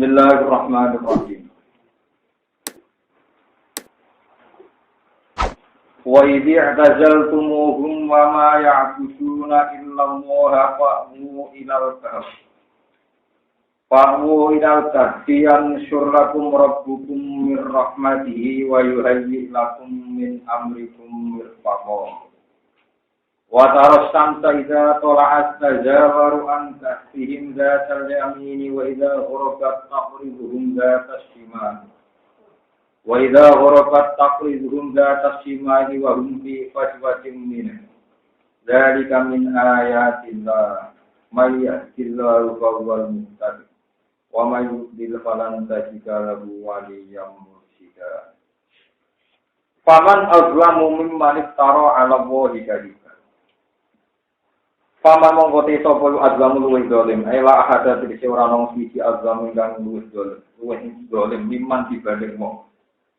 Bismillahirrahmanirrahim. Wa idh i'tazaltumuhum wa ma ya'buduna illa Allaha fa'wu ilal kahfi yanshur rabbukum min rahmatihi wa yuhayyi' lakum min amrikum mirfaqan. Wa taras samsa idza tala'at tajawaru an kahfihim dzatal yamini wa idza gharabat taqriduhum dzatas shimal. Wa idza gharabat taqriduhum dzatas shimali wa hum fi fajwatin minhu. Dzalika min ayatillah may yahdillahu fawwal muhtadi. Wa may yudlil falan tajida lahu waliyyan mursyida. Faman azlamu mimman iftara 'ala Allahi kadzib. Paman mongkote sapa lu azlamu luwih zalim, ela ahada tegese ora ana siji azlamu kang luwih zalim mimman dibanding wong.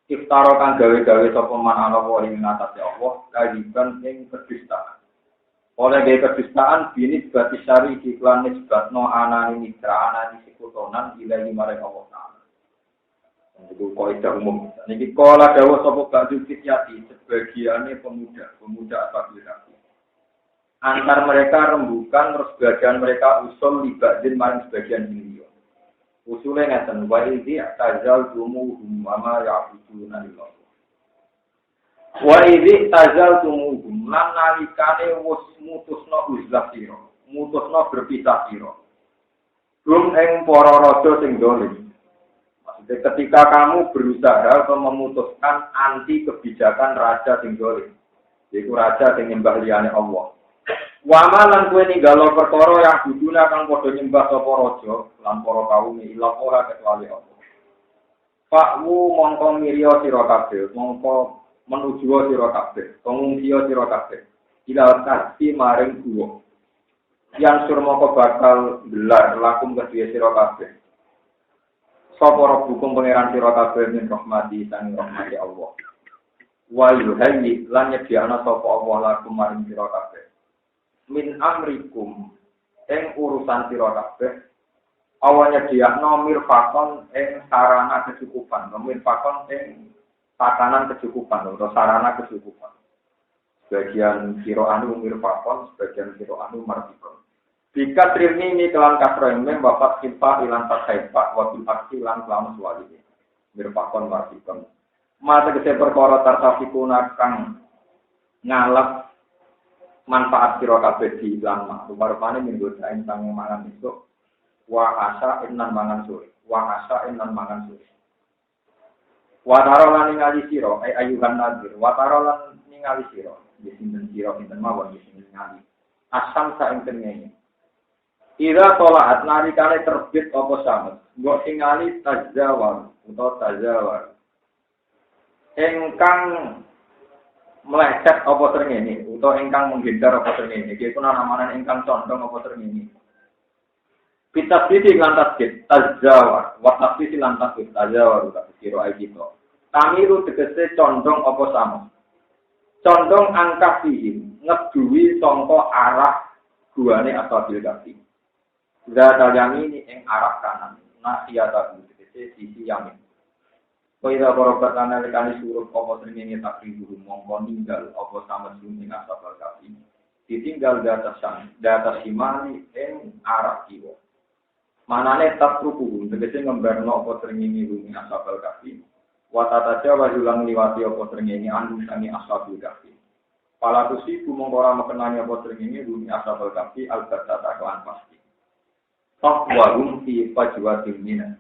Iftara kang gawe-gawe sapa man ana wa ing atase Allah, kajiban ing kedustaan. Oleh gawe kedustaan binis bati syari iklan nisbatno anane mitra anane sekutonan ilahi marang Allah Ta'ala. Itu kaidah umum. Niki kala dawuh sapa ba'du fityati sebagiane pemuda apabila antar mereka rembukan, terus sebagian mereka usul libadin maring sebagian beliau. Usulnya ngeten, wa idzi tazaltumuhum wa ma ya'buduna illallah. Wa idzi tazaltumuhum lan nalikane wis mutusna uzlah sira, mutusna berpisah sira. Rum ing para raja sing dolim. Maksudnya ketika kamu berusaha untuk memutuskan anti kebijakan raja sing dolim, yaitu raja sing nyembah liyane Allah. Wama lan kowe ninggalo perkara yang buduna kang padha nyembah sapa raja lan para kaum ila ora kecuali Allah. Fakmu mongko mirya sira kabeh, mongko menuju sira kabeh, pengungsiya sira kabeh. Ila kasih maring guwa. Yang sur mongko bakal gelar lakum kedue sira kabeh. Sapa rabbukum pangeran sira kabeh min rahmati sang rahmati Allah. Wa yuhayyi lan nyediakna sapa Allah lakum maring sira kabeh. Min amrikum ing urusan sira kabeh awanya diakno mirfaqon ing sarana kecukupan, mirfaqon ing tatanan kecukupan atau sarana kecukupan. Sebagian sira anu mirfaqon, sebagian sira anu marfaqon. Jika trini ini kelan kasroem bapak sifa ilan tasaifa wa bil aksi lan lamus wali. Mirfaqon marfaqon. Mate kese perkara tartafikuna kang ngalap manfaat sira kabeh di lan rupa-rupane minggu daen sang mangan esuk wa asa innan mangan sore wa tarolan ningali sira ayuhan nadir wa tarolan ningali sira sinten sira sinten mawon sinten ningali asam sa ing tengene ira tolaat nalikane terbit apa samet mbok tingali tajawar utawa tajawar engkang meleset apa srengenge utawa ingkang menghindar apa srengenge iki kuna namanan ingkang condong apa srengenge kita sisi lantas kit tajawar wa tasisi lantas kit tajawar uta sira iki to tamiru tegese condong apa sama condong angka fihi ngeduwi sangka arah guane asabil kafi zat yamini ing arah kanan nasiyata tegese sisi yamin. Koida korobat analikani suruh apa sering takribu mongko ninggal apa sama sing asal kafi ditinggal di atas simani ing arah kiwa manane takrubu tegese ngembarno apa sering rumi asal kafi wa tataja wa julang liwati apa sering anu sami asal kafi pala tusiku mongko ora mekenani apa sering rumi asal kafi al-batata kelan pasti taqwa fi fajwatin minna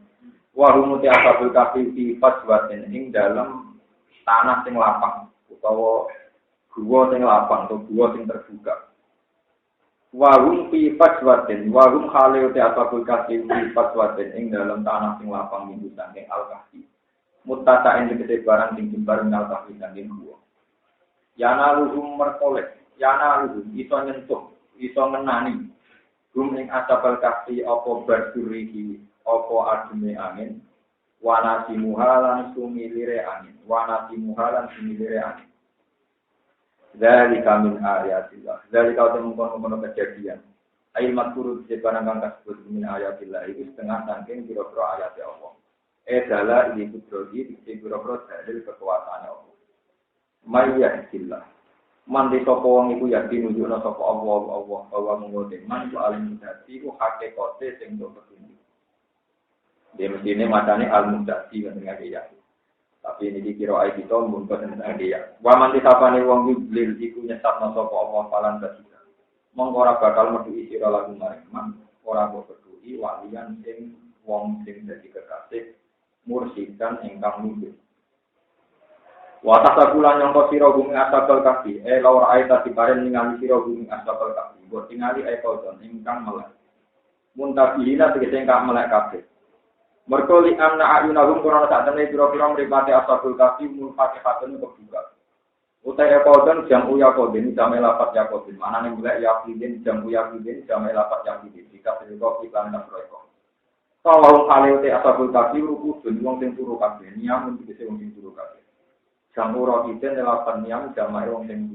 warung muti asabul kafi fi fajwatin ing dalam tanah sing lapang utawa guwa sing lapang atau guwa sing terbuka. Warung fi fajwatin warung khale uti asabul kafi fi fajwatin ing dalam tanah sing lapang minggu saking al-kahfi. Muttata ing tegese barang sing jembar nang kahfi saking guwa. Yana luhum merkolek, yana luhum iso nyentuh, iso ngenani. Gum ing asabul kahfi apa bardurihi apa ademe angin wanasi muhalan sumilire angin dari kami ayatillah dari kau temukan kejadian Ail matkuru sebarang kang kasebut min ayatillah itu setengah saking pira-pira ayat Allah. Dala ini kudrodi di pira-pira dalil kekuasaane Allah. Mayyahillah. Man di sapa wong iku yakin nunjukna sapa Allah bahwa mengode man ku alim mudati ku hakikate sing do petunjuk. Dia mestine macane al-mudati dengan dia. Tapi ini dikira ayat kita mun boten dia. Wa man disapane wong yublil iku nyesatna sapa Allah falan tasika. Monggo ora bakal metu sira lagu maring man ora peduli walian sing wong sing dadi kekasih mursidan ingkang nuduh. Wa tasakulan nyangka sira bumi asabal kafi laur ayat diparen ningali sira bumi asabal kafi buat tingali ayat kaudon ingkang melek muntabihina tegese ingkang melek kabeh merko li anna ayunahum qurana sak temne pira-pira mripate asabul kafi mulfatihatun kebuka utai kaudon jam uya kaudin jame lapat ya kaudin manane melek yakidin jam uya yakidin jame lapat yakidin jika sediko iklan nasroiko kalau kale utai asabul kafi rukun wong sing turu kabeh niam tegese wong sing turu kabeh jamuro iden lapan yang jamai wong sing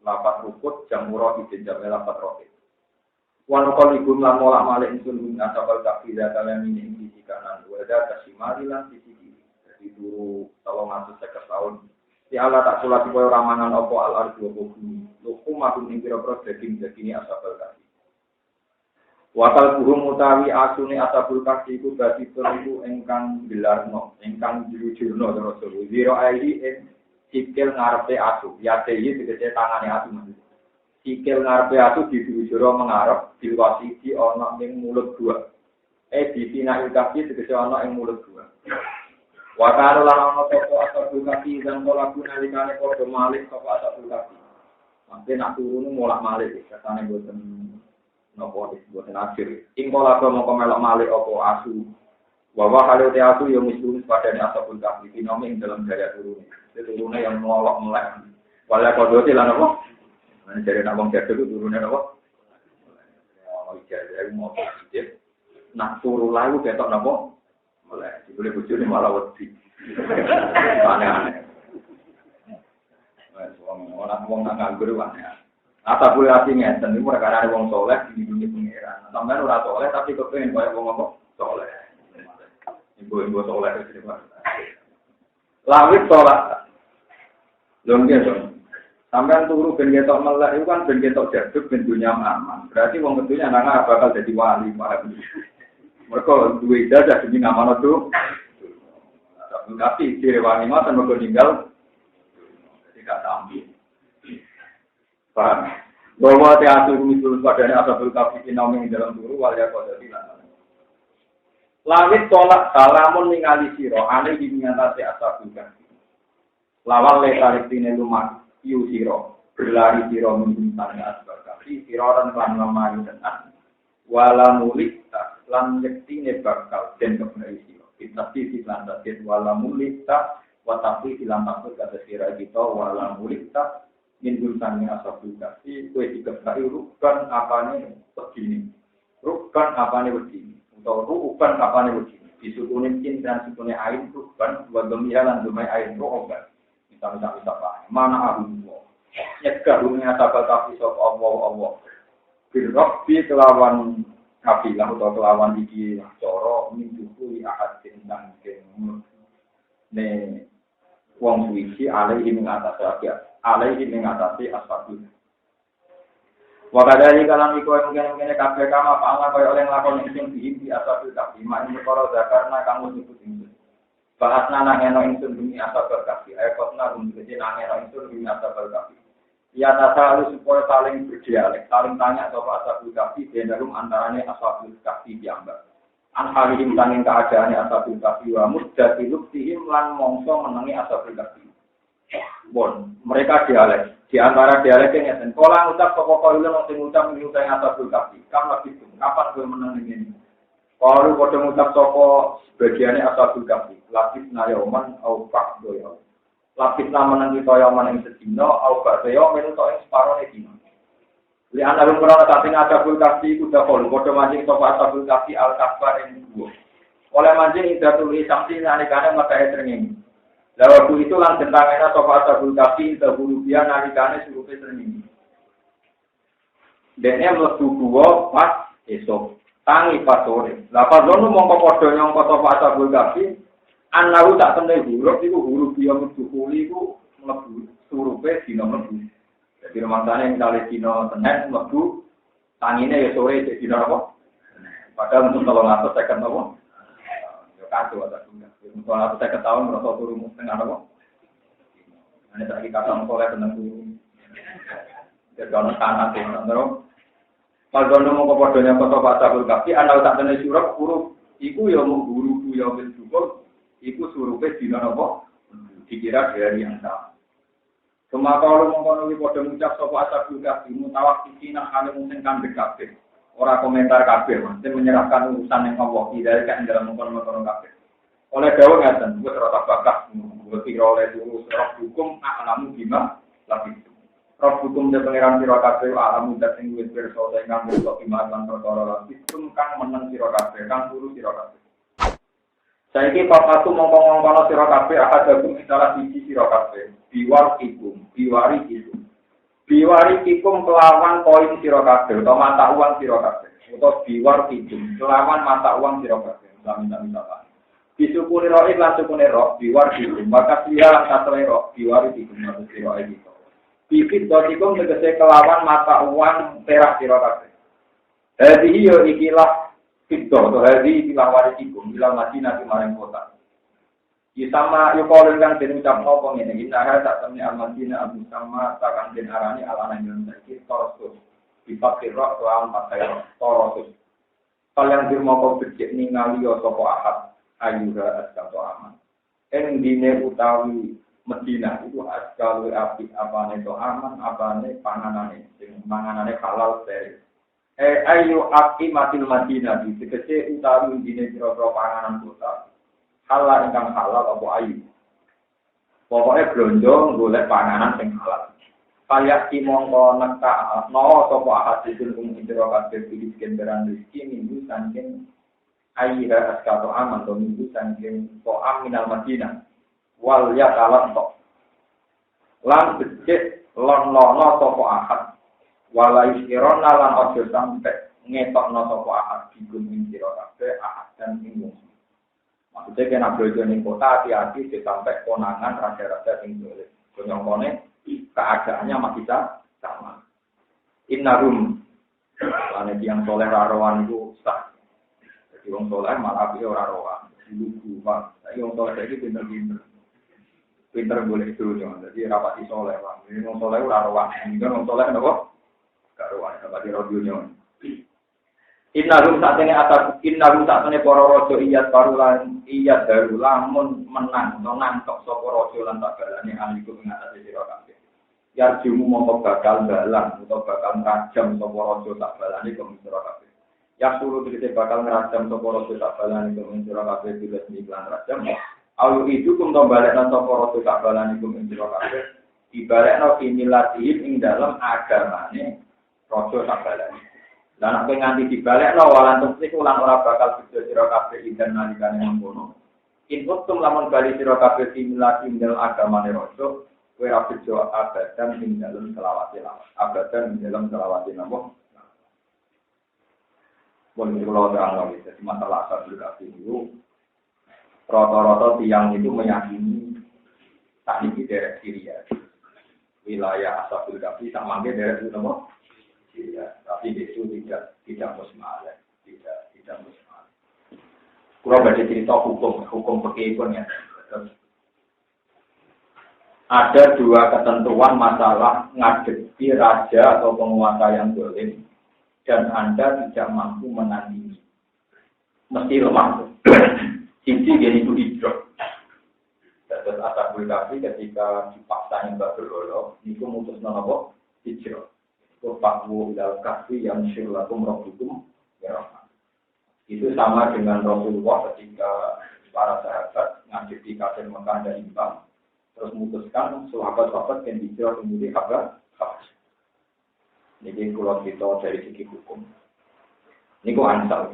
lapat rukut jamuro iden jamai lapat rokit. Wan kol ibu lan molak malik insun ing asabal kafida kalian ini ing sisi kanan wada kasimari lan sisi kiri. Jadi dulu 350 tahun. Si Allah tak sulat koyo ramangan apa al-ardu apa bumi. Lukum aku ing pira-pira daging-daginge asabal kafi. Wakal burung utawi asune asabul kafi iku dadi perlu ingkang gelarno, ingkang dirujurno terus zero ID sikil ngarepe asu. Ya teyi tegese tangane asu mas. Sikil ngarepe asu dirujuro mengarep diwasi di ana ing mulut dua. Di pina kafi tegese ana ing mulut dua. Wakal lan ana toko asabul kafi dan pola gunalikane padha malik sapa asabul kafi. Mangke nak turune molak-malik katane boten nopo disebut akhir. Ingkola mongko melok malih apa asu. Wa kalau te asu yo mislu padane asabul kahfi dinome ing dalam gaya turune. Turune yang molok melek. Wala kodote lan apa? Lan jare nak wong jadul turune apa? Oh jare mau sedih. Nak turu lalu ketok napa? Melek. Dibule bojone malah wedi. Aneh-aneh. Wes wong nak nganggur aneh. Ata boleh ati ngeten niku perkara wong saleh di dunia pangeran. Sampeyan ora saleh tapi kepengin koyo wong apa? Saleh. Ibu-ibu saleh iki Pak. Lawit salat. Lho nggih to. Sampeyan turu ben ketok melek iku kan ben ketok jaduk ben dunya aman. Berarti wong kedunya nang bakal dadi wali Pak. Mergo duwe ijazah demi ngamono tuh. Tapi direwani ngoten mergo ninggal. Jadi gak tampi. Paham? Bahwa teatur misul padane asabul kafi naumi dalam turu walya kodati lan. Langit tolak salamun ningali sira ane dinyatase asabul kafi. Lawal le tariktine lumat yu sira berlari sira mintane asabul kafi sira lan lan lemari tenan. Wala mulikta lan yektine bakal den kebenaran sira. Tapi lan tatit wala mulikta wa tafi lan takut kata sira kita wala mulikta minul sami asabul kafi kowe dikepaki rukan apane begini rukan apane begini utawa rukan apane begini disukune cin dan sukune ain rukan wa gemilan dumai ain roga misal Pak mana abu nyegah dunia asabul kafi sapa Allah birrabbi kelawan kafilah utawa kelawan iki cara minduku ahad tentang ne wong suci alaihi ing atas alaihi ing atase asfadun. Wakadari kalam iku mungkin kabeh kama apa kaya oleh nglakoni sing diimpi asfadun tapi mak perkara zakarna kamu nyebut ingsun. Bahasna nang eno ingsun bumi asfadun kafi ayatna bumi kecil nang eno ingsun bumi asfadun kafi. Ya tasalu supaya saling berdialek, saling tanya sapa asfadun kafi benarum antarane asfadun kafi diambak. An halihim tanging keadaane asfadun kafi wa mudjati luktihim lan mongso menengi asfadun kafi. Bon, mereka dialek. Di antara dialek yang ngeten. Kala ngucap sapa kaula sing ngucap miutang asabul kafi. Kam lagi kapan kowe meneng ngene. Kalau padha ngucap sapa sebagiane asabul kafi. Lapis nayoman au pak doyo. Lapis meneng kita yoman ing sedina au pak doyo menutuk ing separone dina. Li ana rum ora saking asabul kafi kuda kol padha mancing sapa asabul kafi al kabar ing dua. Oleh mancing idatul samsi nalikane matahe srengenge. Lah waktu itu lan gentangena sapa asabul kafi tabulubian nalikane surupe srengenge. Dene mlebu guwa pas esuk, tangi pas sore. Lah pas ngono mongko padha nyangka sapa asabul kafi, anahu tak temne huruf iku huruf dia mudhuli iku mlebu surupe dina mlebu. Jadi rumangsane misale dina Senin mlebu tangine ya sore dina apa? Padahal untuk 350 apa? Ya kacau ta juga. Untuk 350 tahun merasa turu tengah apa? Ane tak kata soleh tenang dulu. Jadi orang kanan tu, terus kalau mau ke podonya foto Pak Sabul Kafi, anda tak tenai surat huruf, iku ya mau guru ya bersyukur, iku surupnya di mana kok? Dikira dari yang sama. Cuma kalau mau menulis podo ucap sopo Sabul Kafi, mutawak sisi nak hal mungkin kan berkafir. Orang komentar kafir, mesti menyerahkan urusan yang Allah tidak kan dalam mengkonon kafir. Oleh Dawa ngaten, gue terasa bakah, gue kira oleh dulu serap hukum, alamu gimana, tapi roh hukum dari pengiran sirokate, alamu datang gue bersoda yang ngambil kopi makan perkara lagi, itu kan menang sirokate, kan suruh sirokate. Saya ini papa tuh ngomong-ngomong sirokate, akan gabung salah sisi sirokate, biwari ikum kelawan koin sirokate, atau mata uang sirokate, atau biwari ikum kelawan mata uang sirokate, minta pak. Disukuni roh iklan sukuni roh diwar dikum maka sialan kasrai roh diwari dikum maksud roh itu. Bibit dotikum tegese kelawan mata uang perak sira kabeh. Hadi yo ikilah fitdo to hadi ikilah warisikum bilang Madinah di maring kota. Di sama yo kolen kang den ucap nopo ngene iki nah tak temne Al-Madinah Abu sama takkan den arani alana yang sakit torosus. Dipakai roh kelawan mata torosus. Kalian dirmo kok becik ningali yo sapa ahad ayuha askato aman. Dine utawi Medina itu askalu api apane to aman, apane panganane, sing manganane halal dari. Ayu api matil Madinah di tegese utawi dine pira-pira panganan kota. Halal ingkang halal apa ayu. Pokoke blonjo golek panganan sing halal. Kayak mongko nekak no sapa ahadipun ing sira kabeh iki kendaraan rezeki minggu saking ayah askato aman to minggu saking poam minal Madinah wal ya kalan to lan becik lon lono sapa ahad wala isirona lan ojo sampe ngetokno sapa ahad digum ing sira kabeh ahad dan minggu maksudnya kena blojo ning kota hati-hati sampai konangan raja-raja sing doleh konyongkone keadaannya masih sama innarum lan yang soleh rawan iku sah. Wong soleh malah dia orang rohan, lugu pak. Tapi wong soleh lagi pinter boleh itu jangan. Jadi rapati soleh pak. Ini wong soleh orang rohan. Ini kan wong soleh apa? Gak rohan. Rapati radionya. Innalum saat ini para rojo iyat barulan iyat barulan menang nonantok sopo rojo lan tak galane aliku mengatasi sirokabe. Yar jumu mongkok bakal balang atau bakal merajam sopo rojo tak balani ke sirokabe. Yang suruh kita bakal ngerajam soporo tak balan itu mencurah kafe tidak iklan rajam. Alu itu kum balik nang soporo tak balan itu mencurah kafe. Dibalik nang inilatihim ing dalam agamane rojo tak balan. Dan apa nganti dibalik nang walan tuh ulang orang bakal bisa curah kafe dan nalikane mengkono. Input tum lamun balik curah kafe inilatihim dalam agamane rojo. Kue rapid jo abadan ing dalam selawati lama. Abadan ing dalam selawati lama. Boleh kalau terang lagi, jadi masalah asal berkasi itu, rata-rata tiang itu meyakini tak ini daerah Syria, wilayah asal berkasi sama daerah itu nama Syria, tapi itu tidak musmalah, tidak musmalah. Kurang baca cerita hukum perkebun ya. Ada dua ketentuan masalah ngadepi raja atau penguasa yang boleh. Dan Anda tidak mampu menandingi. Mesti lemah. Cici jadi itu hijrah. Dan asal berkasi ketika dipaksa Mbak Berolo, itu mutus nama hijrah. Itu fakwu ilal kasih yang syirlakum rohbukum ya rahmat. Itu sama dengan Rasulullah ketika para sahabat ngadep di kafir Mekah dan Imbang. Terus memutuskan sahabat-sahabat yang hijrah kemudian kabar. Ini kalau kita dari segi hukum. Ini kok ansal.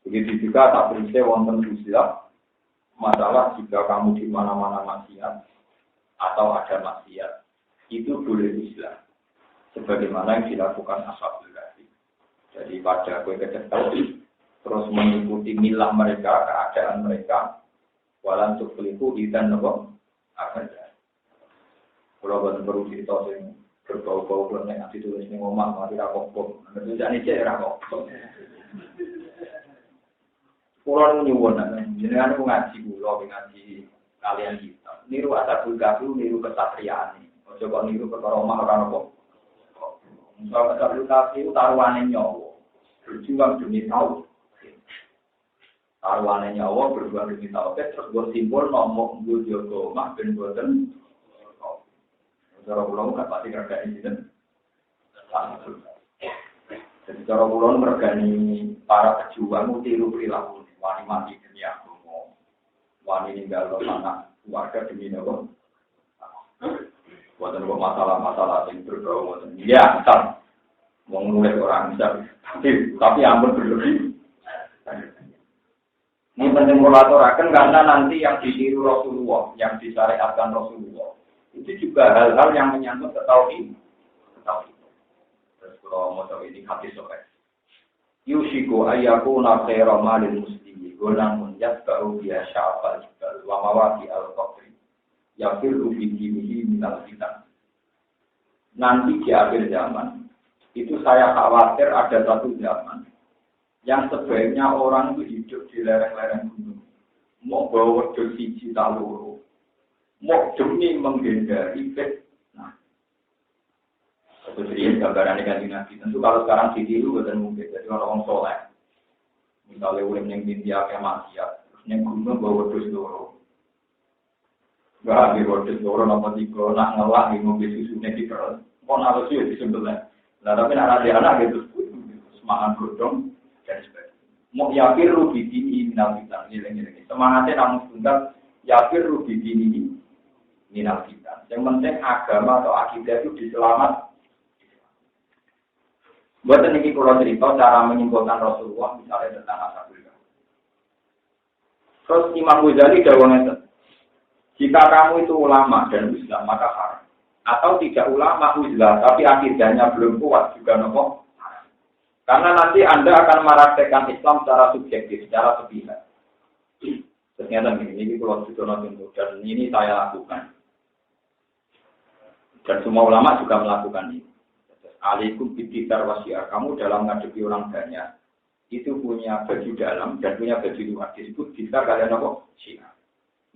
Begitu juga tak berisnya wonten usia masalah jika kamu di mana-mana maksiat atau ada maksiat itu boleh Islam. Sebagaimana yang dilakukan ashabul kahfi. Jadi pada kue kecekel terus mengikuti milah mereka, keadaan mereka, walan untuk peliku dan nopo akan jadi. Kalau buat perlu cerita sing berbau-bau kalau nek ditulis ning omah mati ra kok. Nek jane cek ra kok. Kulo nyuwun jenengan ngaji kula ngaji kalian kita. Niru asabul kahfi niru kesatriaan. Ojo kok niru perkara omah ora kok. Misal asabul kahfi taruhane nyawa. Berjuang demi tahu. Taruhane nyawa berjuang demi tahu. Terus bersimbol nomor nggo jaga omah ben boten. Cara pulau nggak pasti kerja ini kan, jadi cara pulau mergani para pejuang tiru perilaku, wani mati demi agama, wani ninggal anak keluarga demi apa? Buatan masalah yang berbau, ya misal mau nulis orang misal, tapi ampun berlebih. Ini penting mengatakan karena nanti yang ditiru Rasulullah, yang disyariatkan Rasulullah. Itu juga hal-hal yang menyangkut tauhid. Terus kalau mau tahu ini hadis sobat. Yushiku ayyakuna khairu malil muslimin gunamun yatba'u biya sya'fal jibal wa mawati al-qadri yafirru fi dinihi minal fitan. Nanti di akhir zaman itu saya khawatir ada satu zaman yang sebaiknya orang itu hidup di lereng-lereng gunung. Mau bawa wedhus siji ta loro. Mau demi menghindari fitnah. Itu serius gambaran ikan Nabi. Tentu kalau sekarang ditiru bukan mungkin. Jadi orang soleh, misalnya ulim yang India kayak maksiat, terus yang gunung bawa wedhus loro. Gak ambil wedhus loro nomor 3 nak ngelak di mobil susunya di perut. Kon harus sih disebutnya. Nah tapi nak ada anak gitu, semangat godong dan sebagainya. Mau yapir rugi ini minal fitan ini. Semangatnya namun tunggal yapir rugi ini. Minal fitan. Yang penting agama atau akidah itu diselamat. Buat ini kalau cerita cara menyimpulkan Rasulullah misalnya tentang ashabul kahfi. Terus Imam Ghazali jawabnya, jika kamu itu ulama dan Islam maka haram. Atau tidak ulama Islam tapi akidahnya belum kuat juga nopo. Karena nanti Anda akan mempraktekkan Islam secara subjektif, secara sepihak. Ternyata ini kalau sudah nonton dan ini saya lakukan. Dan semua ulama juga melakukan ini. Alaikum bidikar wasiar. Kamu dalam menghadapi orang banyak, itu punya baju dalam dan punya baju luar. Disebut bidikar kalian apa? Syiar.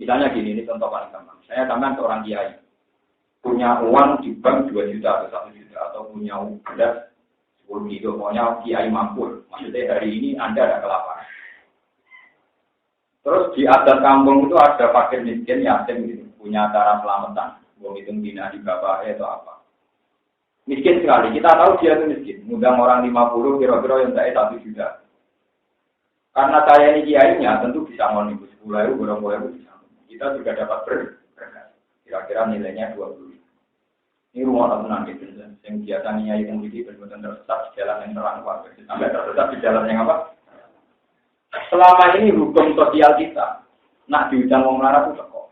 Misalnya gini, ini contoh paling gampang. Saya tambahan seorang kiai. Punya uang di bank 2 juta atau 1 juta. Atau punya beras 10 kilo. Pokoknya kiai mampu. Maksudnya hari ini Anda ada kelaparan. Terus di adat kampung itu ada fakir miskin, yatim gitu. Punya cara selamatan. Wong itu bina di bapaknya atau apa. Miskin sekali, kita tahu dia itu miskin. Ngundang orang 50, kira-kira yang tidak 1 juta. Karena saya ini kiainya, tentu bisa ngonibu 10.000, berapa bisa. Kita juga dapat berkah. Kira-kira nilainya 20. Ini rumah tenang gitu. Yang biasa nyai kemudian benar-benar tersesat di jalan yang terang. Sampai tersesat di jalan yang apa? Selama ini hukum sosial kita, nak diundang orang melarat itu kok.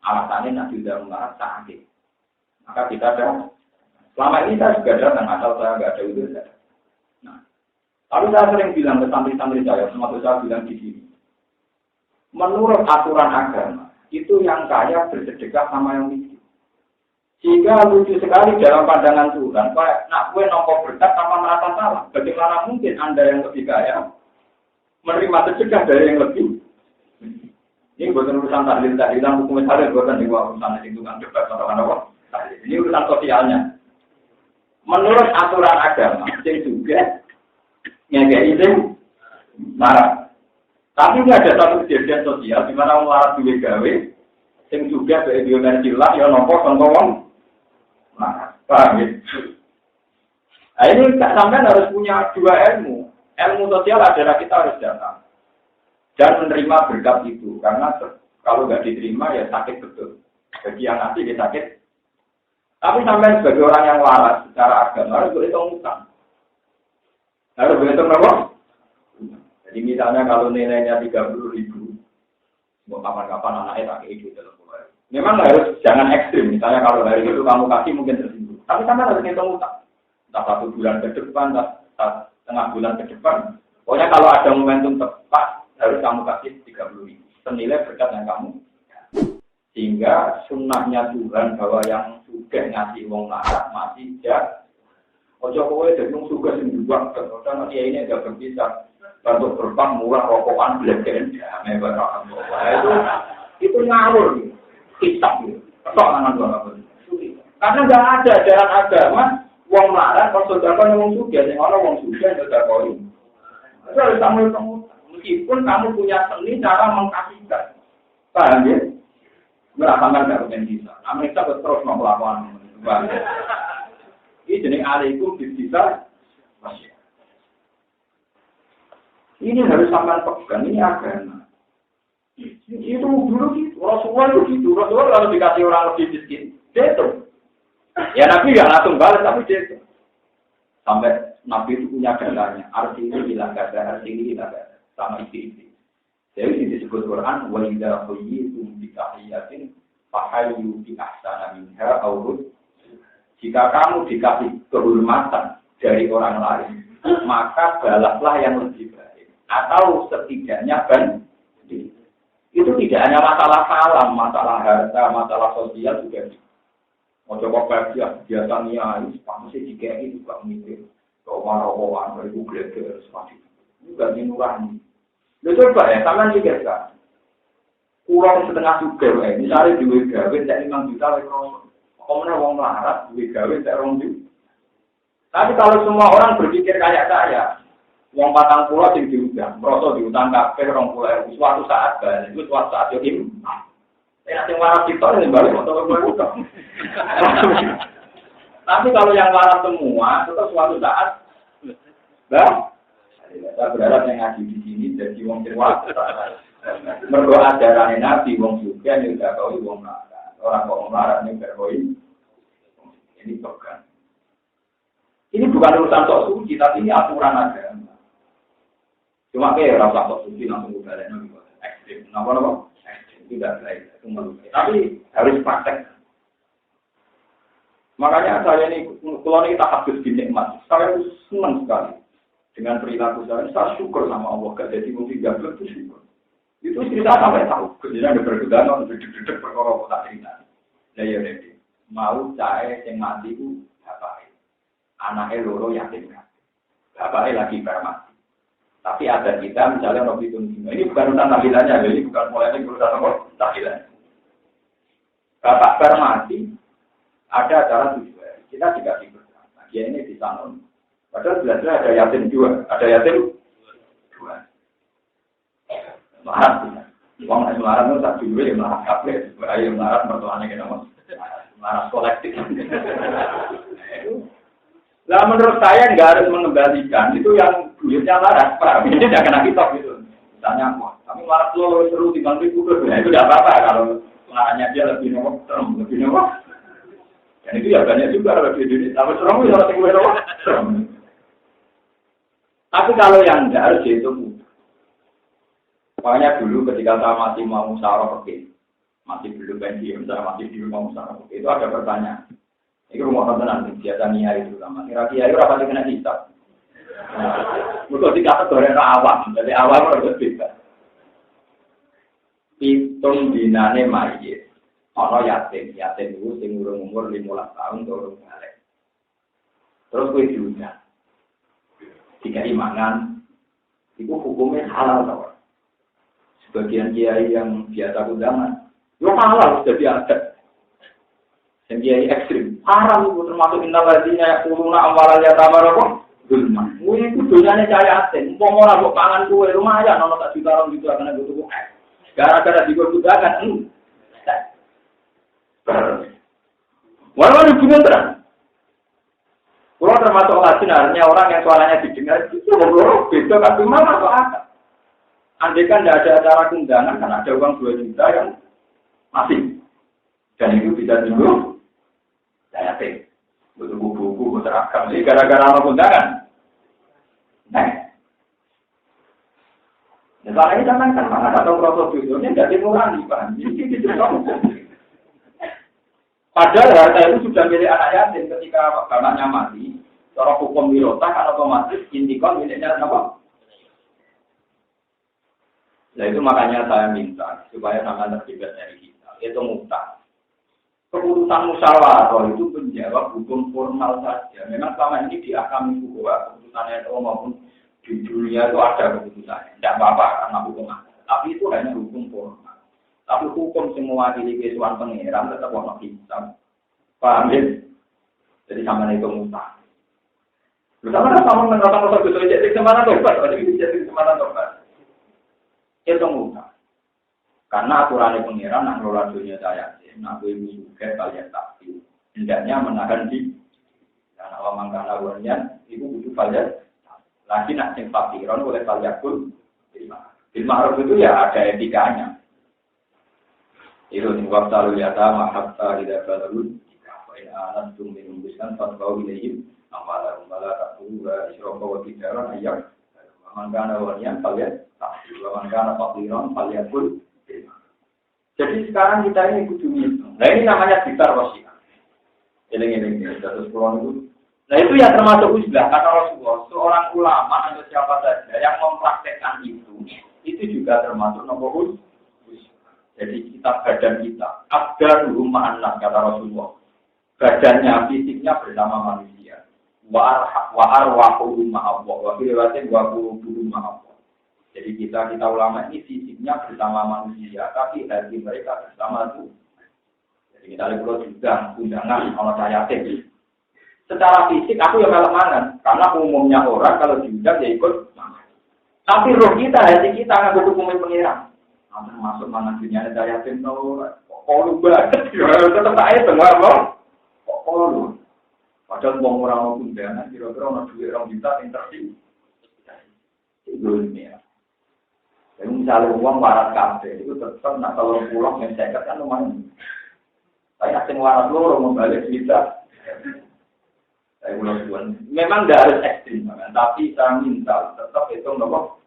Alasannya nak diundang melarat sakit. Maka kita ada. Selama ini saya juga datang, asal saya nggak ada itu. Nah, lalu saya sering bilang ke santri-santri saya, termasuk saya bilang di sini. Menurut aturan agama, itu yang kaya bersedekah sama yang miskin. Sehingga lucu sekali dalam pandangan Tuhan, nak gue nompok berkat sama merasa salah. Bagaimana mungkin Anda yang lebih kaya menerima sedekah dari yang lebih? Ini bukan urusan tahlil-tahlilan, hukum tahlil bukan di urusan itu kan debat atau apa. Ini urusan sosialnya. Menurut aturan agama, yang juga ngegei izin marah. Tapi ini ada satu kejadian sosial di mana orang marah duwe gawe, yang juga biomersilah, yang nompok contoh marah. Paham ya? Nah ini sampai harus punya 2 ilmu. Ilmu sosial adalah kita harus datang dan menerima berkat itu, karena kalau nggak diterima ya sakit betul. Bagi yang nanti dia sakit. Tapi sampai sebagai orang yang waras secara agama harus berhitung utang. Harus berhitung apa? Jadi misalnya kalau nilainya 30.000, mau kapan-kapan anaknya tak kayak gitu dalam pulau. Memang harus jangan ekstrim. Misalnya kalau hari itu kamu kasih mungkin tersinggung. Tapi sampai harus berhitung utang. Entah 1 bulan ke depan, entah tengah bulan ke depan. Pokoknya kalau ada momentum tepat harus kamu kasih 30.000 senilai berkat yang kamu. Sehingga sunnahnya Tuhan bahwa yang sudah ngasih wong larat masih ya. Ojo kowe jadi wong suka sing juga karena dia ini agak berpisah. Untuk berbang murah rokokan belajaran damai barang. Itu ngawur kitab gitu. Persoalan apa? Karena nggak ada ajaran agama wong larat konsultasi wong suga, yang orang wong suga tidak koi. Itu harus kamu meskipun kamu punya seni cara mengkasihkan, paham ya? Merasakan nggak mungkin bisa. Amerika terus melakukan. Ini jenis alaikum bisa. Ini harus sampai pegang, ini agama. Itu dulu gitu, Rasulullah itu gitu. Rasulullah kalau dikasih orang lebih miskin, jatuh. Ya Nabi nggak langsung balas, tapi jatuh. Sampai Nabi itu punya dalanya. Arti ini hilang gada, arti ini hilang gada. Sama isi-isi. Jadi ini disebut Quran, وَإِذَا خُيِّرْتُمْ بِتَحِيَّةٍ فَحَيُّوا بِأَحْسَنَ مِنْهَا أَوْ رُدُّوهَا. Jika kamu dikasih kehormatan dari orang lain, maka balaslah yang lebih baik. Atau setidaknya itu tidak hanya masalah salam, masalah harta, masalah sosial juga. Mau coba bahagia, biasa niai, pasti jika ini juga mikir. Kalau marah-marah, beribu geleger, semacam itu. Juga dinurani. Lu coba ya, sama juga kan. Kurang setengah juga, misalnya di WGW, tidak 5 juta lekor. Kemudian orang melarat, di WGW, tidak 2 juta. Tapi kalau semua orang berpikir kayak saya, uang 40 yang diundang, merosot diundang kafe 20.000, suatu saat balik, itu suatu saat yokim. Nanti waras kita ini balik atau berbuka. Tapi kalau yang waras semua, tetap suatu saat, saya berharap yang ngaji di sini jadi wong cerwas. Berdoa ajaran Nabi wong juga yang tidak tahu wong melarat. Orang kok melarat ini berkoi. Ini pegang. Ini bukan urusan sok suci, tapi ini aturan agama. Cuma kayak rasa sok suci langsung balik Nabi ekstrim. Kenapa? Ekstrim tidak baik. Tapi harus praktek. Makanya saya ini, kalau ini tak habis dinikmat, saya senang sekali dengan perilaku saya. Saya syukur sama Allah. Gak jadi mungkin gagal itu syukur. Itu cerita sampai tahu. Kemudian ada pergedangan, dedek-dedek perkara tak cerita. Ya Nabi, mau saya yang mati itu apa? Anaknya loro yatim kan. Bapaknya lagi bermati. Tapi ada kita misalnya Robi Tunjima. Ini bukan urusan tahlilannya, ini bukan mulai urusan tahlilan. Bapak bermati, ada acara tujuan. Kita dikasih berkah. Nah, dia ini di sana. Padahal jelas-jelas ada yatim juga. Ada yatim dua. Melarat. Uang yang melarat itu tak dulu yang melarat kabel. Bahaya melarat mertuanya kita mas. Melarat kolektif. Nah menurut saya nggak harus mengembalikan. Itu yang duitnya melarat. Pak, ini tidak kena kitab gitu. Misalnya, wah, kami melarat lo seru tinggal di kubur. Nah, itu tidak apa-apa kalau melaratnya dia lebih nomor. Dan itu ya banyak juga kalau di Indonesia. Tapi serem itu orang tinggal nomor. Tapi kalau yang enggak harus dihitung. Makanya dulu ketika saya masih mau musyawarah fikih, masih belum pensiun, saya masih di rumah musyawarah fikih, itu ada pertanyaan. Ini rumah tenang, biasa niat itu sama. Kira-kira itu apa kena hisab? Untuk dikatakan orang awam, dari awam harus beda. Hitung dinane mayit, ono yatim itu sing umur 15 tahun turun balik. Terus gue diundang. Jika imanan, itu hukumnya halal tau. Sebagian kiai yang biasa undangan, itu halal sudah diadat. Yang kiai ekstrim, haram itu termasuk innaladina yaquluna amwalal yatama apa? Zulma. Kuwi itu donyane cahaya aten. Umpama ora mbok pangan kuwe lumayan ono tak juta orang gitu akan butuh es. Gara-gara digodhakan. Walau dibunyi terang. Kalau termasuk lajin artinya orang yang suaranya didengar itu ngobrol beda kan cuma masuk akal. Andai kan tidak ada acara kundangan, kan ada uang 2 juta yang masih. Dan itu bisa dulu. Saya yakin. Butuh buku-buku, butuh seragam. Jadi gara-gara apa kundangan? Nah. Misalnya ini kan mana atau prosedur ini tidak dimurani, Pak. Jadi itu padahal harta itu sudah milik anak yatim ketika bapaknya mati. Cara hukum wirota kan otomatis intikon miliknya apa? Nah itu makanya saya minta supaya sama terlibat dari kita. Itu mutlak. Keputusan musyawarah itu menjawab hukum formal saja. Memang selama ini di akam itu keputusan NU maupun di dunia itu ada keputusannya. Tidak apa-apa karena hukum ada. Tapi itu hanya hukum formal. Tapi hukum semua di kesuan pengeran tetap orang hitam. Paham ya? Jadi sama itu mutlak. Sama menerapkan proses itu jadi kesempatan tobat. Jadi kesempatan tobat. Itu mutlak. Karena aturan pengeran yang ngelola dunia saya. Aku ibu juga kalian takdir. Hendaknya menahan diri. Karena awam mangkana wanian, ibu butuh kalian. Lagi nak sing fakiran oleh kalian pun. Bil ma'ruf itu ya ada etikanya. Itu nih waktu lalu lihatlah mahatta tidak berlalu. Jika ini anak itu mengumpulkan fatwa wilayah, amalan tak berubah. Isrofa wakidaran ayat. Mangkana wanian kalian takdir. Mangkana fakiran kalian pun. Jadi sekarang kita ini kudu ngitung. Nah ini namanya ditar wasiat. Eling-eling terus pulang itu. Nah itu yang termasuk uzlah kata Rasulullah. Seorang ulama atau siapa saja yang mempraktekkan itu juga termasuk nomor uzlah. Jadi kita badan kita ada rumah anak kata Rasulullah. Badannya fisiknya bersama manusia. Wa arwahu ma'allah. Wa firiwatin wa qulubuhum ma'allah. Jadi kita ulama ini fisiknya bersama manusia, tapi hati mereka bersama Tuhan. Jadi kita lihat juga undangan kalau saya tadi. Secara fisik aku yang melek mangan, karena umumnya orang kalau diundang ya ikut. Tapi roh kita, hati kita nggak butuh hukum pengiran. Nanti masuk mana dunia saya tim tahu, kok banget, tetap saya semua loh. Kok padahal mau orang undangan, kira-kira orang duit orang juta interaksi. Itu ini ya. Jadi misalnya uang waras kafe itu tetap nak kalau pulang yang saya katakan lumayan. Saya asing waras loro membalik kita. Saya pulang tuan. Memang tidak harus ekstrim, tapi saya minta tetap itu nopo.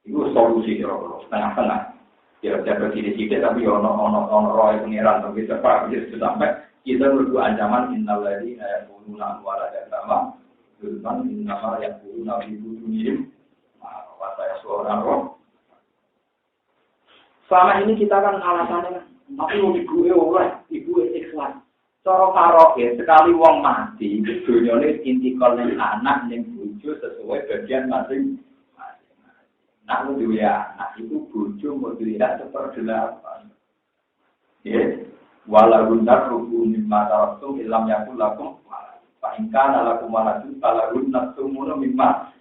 Itu solusi kalau setengah-setengah. Kira-kira berdiri-diri tapi ono roy pengiran tapi cepat jadi sampai kita berdua ancaman innalladzi yaquluna wala yatama dzulman innama yaquluna fi butunihim saya seorang roh. Selama ini kita kan alasannya, tapi ibu ikhlas. Cara karaoke sekali wong mati, dunyane intikal ning anak ning bojo sesuai bagian masing-masing. Nak duwe anak itu bojo mau dilihat seperdelapan. Ya, walau nak rukun mimma taratum illam yakul lakum fa in kana lakum waladun falahun nasumuna mimma.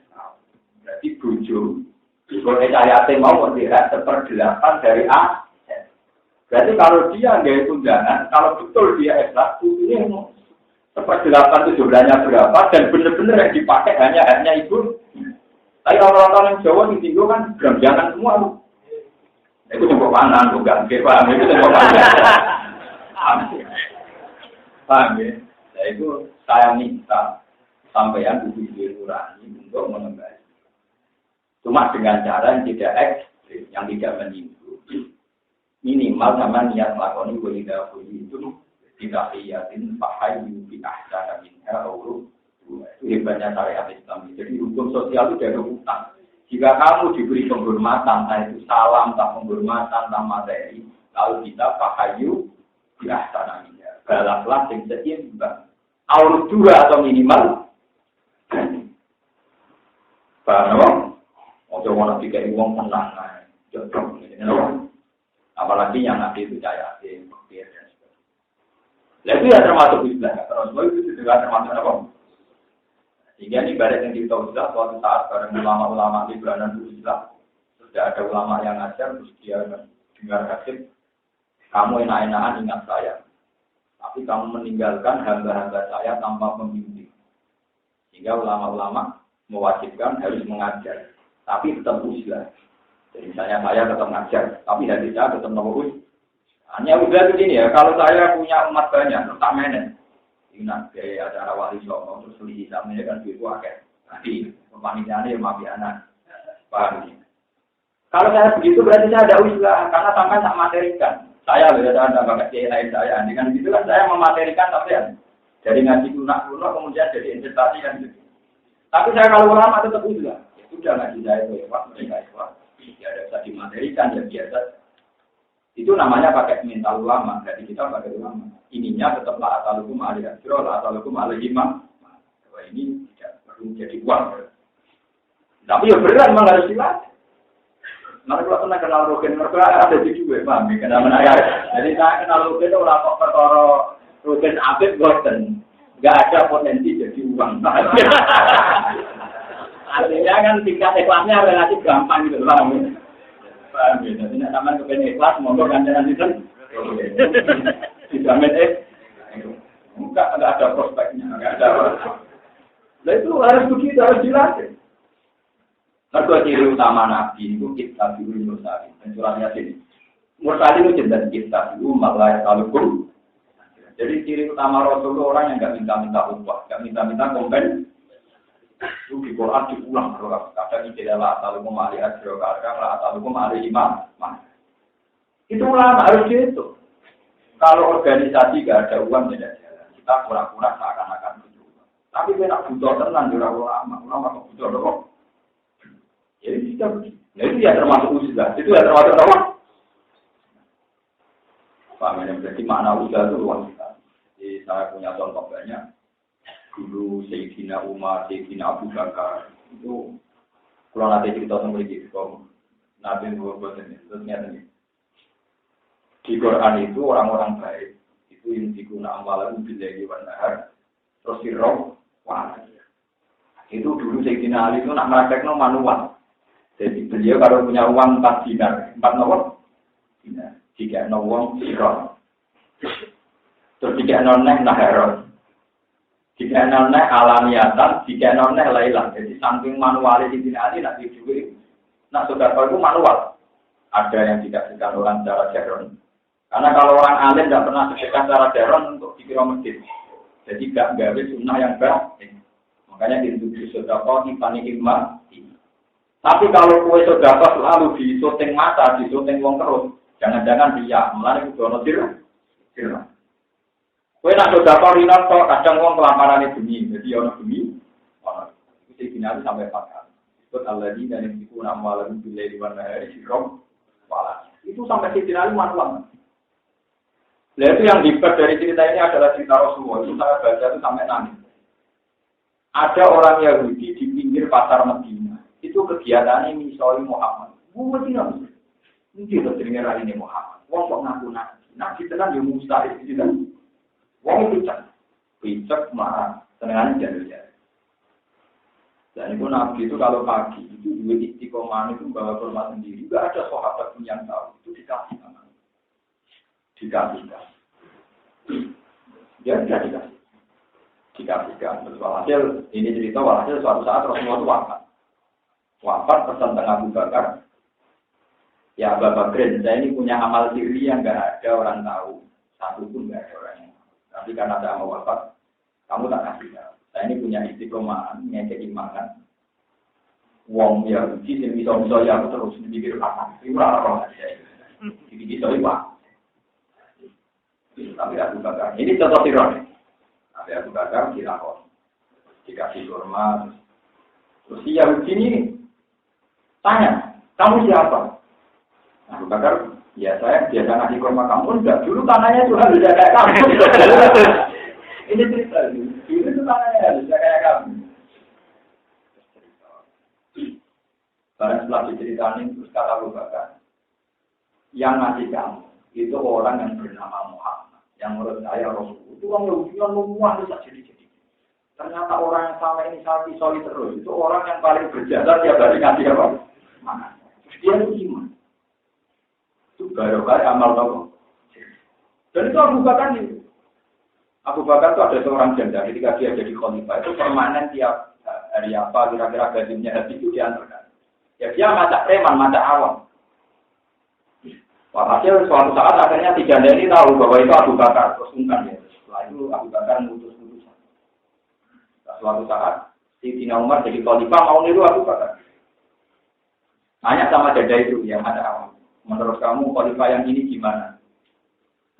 Berarti bojo kalau ayatnya mau melihat seperdelapan dari A. Berarti kalau dia nggak undangan, kalau betul dia ikhlas, ini seperdelapan itu jumlahnya berapa dan benar-benar yang dipakai hanya ibu. Tapi orang-orang yang Jawa di Tinggo kan beranjangan semua. Itu coba panan, bukan paham itu coba panan. Paham ya? Nah itu saya minta sampeyan kudu dirurani untuk mengembali. Cuma dengan cara yang tidak ekstrim, yang tidak menyinggung. Minimal sama niat melakoni walidah itu tidak liatin pahayu bi ahsana minha auru. Itu hebatnya syariat Islam. Jadi hukum sosial itu dari utang. Jika kamu diberi penghormatan, entah itu salam, entah penghormatan, entah materi, lalu kita pahayu bi ahsana minha. Balaplah yang seimbang. Auru dua atau minimal. Paham? Ojo mau tiga uang tenang, jodoh ini, apalagi yang nanti itu cahaya, fakir dan sebagainya. Itu ya termasuk Islam, terus itu juga termasuk apa? Sehingga ini ibarat yang kita udah suatu saat bareng ulama-ulama di belahan Islam, sudah ada ulama yang ngajar, terus dia dengar kasih, kamu enak-enakan ingat saya, tapi kamu meninggalkan hamba-hamba saya tanpa pembimbing. Sehingga ulama-ulama mewajibkan harus mengajar. Tapi tetap usia. Jadi misalnya saya tetap ngajar, tapi hati saya tetap nomor hanya udah begini ya, kalau saya punya umat banyak, tetap menen. Ingat kayak acara wali songo, terus selisih sama kan duit wakil. Nanti pemanitiannya mafi anak. Paham ini. Kalau saya begitu berarti saya ada usia, karena sampai tak materikan. Saya beda ada bakat lain saya. Dengan gitu kan saya mematerikan sampai Dari ngaji lunak kemudian jadi investasi kan gitu. Tapi saya kalau ulama tetap udah. Ya sudah ngaji saya ikhlas, mereka ikhlas. Ya ada bisa dimaterikan ya biasa. Itu namanya pakai mental ulama. Jadi kita pakai ulama. Ininya tetap la atalukum alaihi asro, la atalukum alaihi imam. Bahwa ini tidak perlu jadi uang. Tapi ya berat memang harus dilatih. Nanti kalau pernah kenal Rogen, mereka ada di juga, paham ya? Kenal mana ya? Jadi saya kenal Rogen itu orang kok perkara Rogen Abid Gordon, nggak ada potensi jadi uang. Artinya kan tingkat ikhlasnya relatif gampang gitu, paham ya? Paham ya? Jadi nak taman kepengen ikhlas, monggo ganjaran itu, dijamin enggak ada prospeknya, enggak ada. Nah itu harus begitu, harus dilatih. Mereka ciri utama Nabi itu kita dulu mursalin. Dan surahnya sini. Mursalin itu jelas kita dulu malah talukum. Jadi ciri utama Rasul itu orang yang nggak minta-minta upah, nggak minta-minta kompen. Itu di Quran diulang terus. Kadang tidak lah talukum alih asro, kadang lah talukum alih imam. Itu ulama harus gitu. Kalau organisasi nggak ada uang tidak jalan. Kita pura-pura seakan-akan butuh. Tapi kita butuh tenang juga ulama kok butuh dong. Jadi kita, nah itu ya termasuk usaha, itu ya termasuk apa? Paham ya, berarti makna usaha itu luar biasa. Jadi saya punya contoh banyak. Dulu Sayyidina Umar, Sayyidina Abu Bakar, itu kalau nanti cerita sama lagi, kalau Nabi Muhammad ini, terusnya ini. Di Quran itu orang-orang baik, itu yang digunakan amalan bila diwanahar, terus sirroh, wah. Itu dulu Sayyidina Ali itu nak meraktekno manual. Jadi beliau kalau punya uang 4 dinar, 4 nomor dinar, 3 uang sirot, terus 3 nolnya naheron, 3 nolnya alamiatan, 3 nolnya lailan. Jadi samping manual di sini ada nak dijual, nak sudah tahu itu manual. Ada yang dikasihkan orang secara jaron. Karena kalau orang alim tidak pernah sedekah secara jaron untuk dikira masjid. Jadi tidak gawe sunnah yang baik. Makanya ditunjuk sedekah dipani hikmah. Tapi kalau kue sedekah selalu di syuting mata, di syuting wong terus, jangan-jangan dia melani kudono sir. Kue nak sedekah rina tok, kadang wong kelaparan demi, jadi ono demi. Itu final sampai 4 kali. Sebut alladzina yunfiquna amwalahum bil-laili wan-nahari sirran wa itu sampai final manual. Nah itu yang dibuat dari cerita ini adalah cerita Rasulullah. Itu saya baca itu sampai nangis. Ada orang Yahudi di pinggir pasar Medina. Itu kegiatannya misoi Muhammad. Medina. Ini kita dengar ini Muhammad. Wong kok ngaku nabi. Nabi tenan yang mustahil gitu. Wong itu picek marah. Senengan jadul-jadul. Dan itu nabi itu kalau pagi itu dua istiqomah itu bawa hormat sendiri. Juga ada sahabat yang tahu itu dikasih sama. Dikasihkan. Dia tidak dikasih. Dikasihkan. Terus walhasil ini cerita walhasil suatu saat Rasulullah itu wafat. Wafat pesan tengah Abu Bakar. Ya Abu Bakar, saya ini punya amal sirri yang nggak ada orang tahu. Satu pun nggak ada orang yang tahu. Tapi karena saya mau wafat, kamu tak kasih tahu. Saya ini punya istiqomah, ngekek imangan. Wong ya, uji yang bisa ya aku terus dipikir apa? Itu orang aja. Jadi bisa iwak. Tapi Abu Bakar, ini contoh sirri. Tapi Abu Bakar dilakon, dikasih kurma. Terus si Yahudi ini tanya, kamu siapa? Abu Bakar, ya saya biasa ngasih kurma kamu. Enggak, dulu tanahnya Tuhan sudah kayak kamu. Ini cerita, dulu itu tanahnya sudah kayak kamu. Barang setelah diceritain, terus kata Abu Bakar, yang ngasih kamu, itu orang yang bernama Muhammad. Yang menurut saya Rasul. Itu orang Yahudi yang memuah bisa jadi-jadi. Ternyata orang yang sama ini sapi soli terus. Itu orang yang paling berjasa tiap hari ngasih apa? Mana? Dia itu iman. Itu baru-baru amal toko. Dan itu Abu Bakar itu. Abu Bakar itu ada seorang janda. Ketika dia jadi khalifah itu permanen tiap hari apa kira-kira gajinya habis itu diantarkan. Ya dia macam preman, macam awam. Walhasil suatu saat akhirnya si janda ini tahu bahwa itu Abu Bakar. Terus sungkan ya. Setelah itu Abu Bakar mengutus-utusan. Suatu saat si Sayyidina Umar jadi khalifah mau niru Abu Bakar. Tanya sama janda itu yang ada awam. Menurut kamu khalifah yang ini gimana?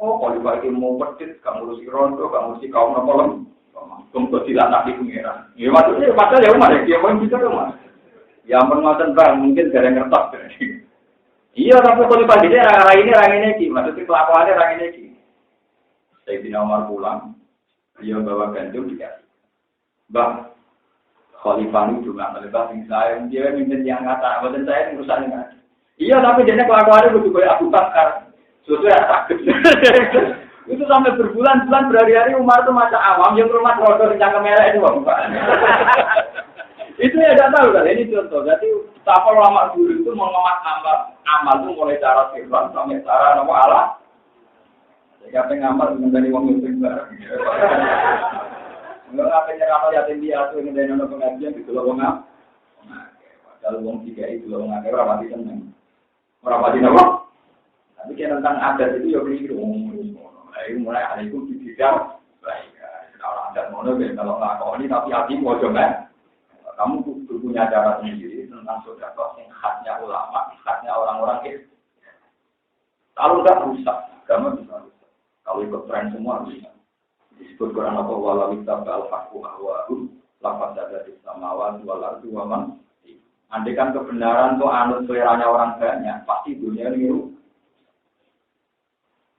Oh khalifah itu mau pedit, kamu ngurusi rondo, kamu ngurusi kaum nokolong. Untuk tidak nabi pengiran. Ya maksudnya padahal ya Umar dia mau bisa Umar. Ya menguatkan bang mungkin gara ngertos. Iya tapi kalau pagi dia orang ini ki maksudnya kelakuannya orang ini ki. Saya bina Umar pulang, dia bawa gandum dikasih. Bang, Khalifah itu juga Khalifah sing saya dia minta yang kata, bukan saya urusan ini. Iya tapi dia kelakuannya begitu kayak Abu Bakar. Sesuai takut. Itu sampai berbulan-bulan berhari-hari Umar itu macam awam yang rumah rodo di cangkem merah itu Pak. Itu ya tidak tahu kan ini contoh. Jadi betapa ulama dulu itu mengemas amal itu mulai cara firman sampai cara nama Allah. Jadi ngamal menjadi wong muslim bareng. Enggak apa nyeramal yatim piatu yang dari nona pengajian di Pulau Wongam. Nah, kalau wong tiga itu Pulau Wongam ora pati seneng. Ora pati napa? Tapi tentang adat itu ya keliru. Ayo mulai hari itu dibilang baik. Orang adat mono kalau ngakoni tapi hati mau coba. Kamu punya cara sendiri tentang sedekah yang khasnya ulama, khasnya orang-orang itu. Kalau udah rusak, kamu bisa rusak. Kalau ikut tren semua bisa. Disebut Quran apa walau tabal haqqu ahwahu lafaz ada di samawati wal ardi wa man. Andai kan kebenaran tuh anut seleranya orang banyak, pasti dunia niru.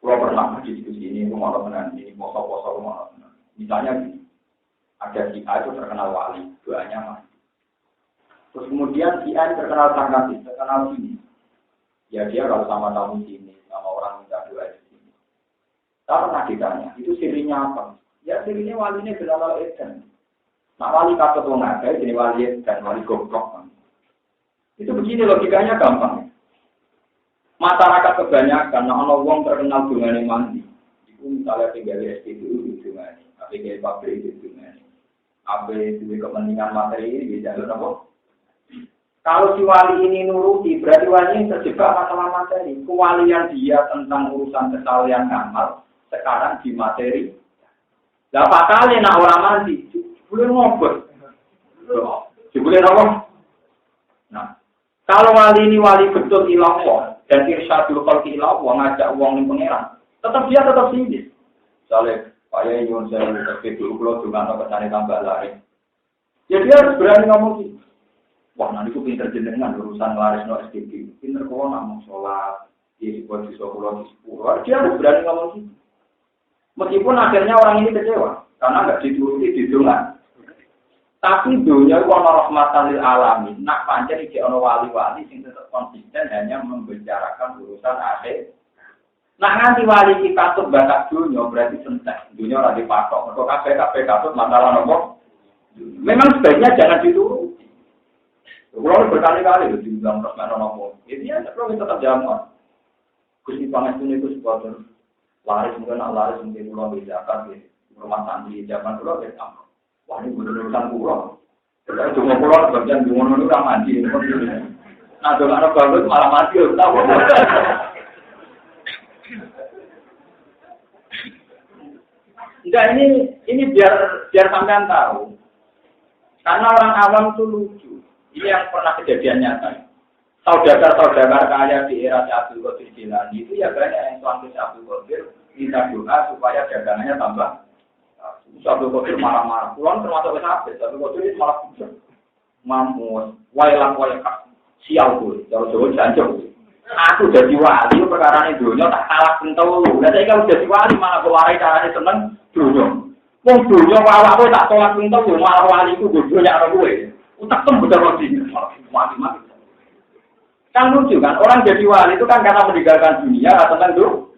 Kalau pernah diskusi ini, rumah teman ini, poso-poso rumah teman. Misalnya gini, ada si A itu terkenal wali, doanya mati. Terus kemudian si A terkenal sangkati, terkenal sini. Ya dia kalau sama tamu sini, sama orang minta doa di sini. Tak pernah ditanya, itu sirinya apa? Ya sirinya walinya Bilal Edan. Nah wali kata tuh nggak ada, jadi wali Edan, wali goblok. Itu begini logikanya gampang. Masyarakat kebanyakan, nah ono wong terkenal dungane mandi. Itu misalnya tinggal di SPBU di dungane, tapi kayak pabrik di dungane. Apa itu kepentingan materi ini jalur apa? Kalau si wali ini nuruti, berarti wali ini terjebak masalah materi. Kewalian dia tentang urusan kesalahan amal, sekarang di materi. Lah pakalnya nak orang mandi, boleh ngobrol. Boleh apa? Nah, kalau wali ini wali betul ilah dan irsyadul khalqi ila wa ngajak wong ning pangeran, tetap sinis. Misalnya, Pak Yun saya lebih dulu kalau juga nggak kesana tambah lari. Ya dia harus berani ngomong gitu. Wah nanti aku pinter jenengan urusan laris no SDG. Pinter kok ngomong sholat, di sebuah di sepuluh. Dia harus berani ngomong gitu. Meskipun akhirnya orang ini kecewa karena nggak dituruti di dunia. Tapi dunia itu ono rahmatan lil alamin. Nak pancen iki ono wali-wali sing tetap konsisten hanya membicarakan urusan akhir. Nak nganti wali iki katut bakat dunia berarti sentek. Dunia ora dipatok. Mergo kabeh katut masalah nopo? Memang sebaiknya jangan dituruti. Kalau berkali-kali dibilang terus mana nopo. Ini ya perlu tetap jamu. Gusti Pangestu itu supporter laris mungkin pulau bisa kan di rumah santri zaman dulu ya sama. Wah ini benar-benar pulau. Jadi cuma pulau bagian di mana itu mandi. Nah dengan anak bagus malah mati tahu. Enggak ini biar sampean tahu. Karena orang awam itu lucu. Ini yang pernah kejadian nyata. Saudara-saudara kaya di era Abdul Qadir Jilani itu ya banyak yang suami Abdul Qadir minta doa supaya dagangannya tambah. Abdul Qadir marah-marah. Pulang termasuk sahabat. Abdul Qadir itu malah bijak. Mamus, wailang sial tuh. Kalau Jawa jancok. Aku jadi wali perkara ini dunia tak kalah pentol lu. Nah saya kalau jadi wali malah keluarin caranya seneng dunia. Wong dunia awak kowe tak tolak pentol lu malah wali ku dunia karo kowe. Utak tem bener mati. Mati. Kan lucu kan, orang jadi wali itu kan karena meninggalkan dunia, atau tenang dulu.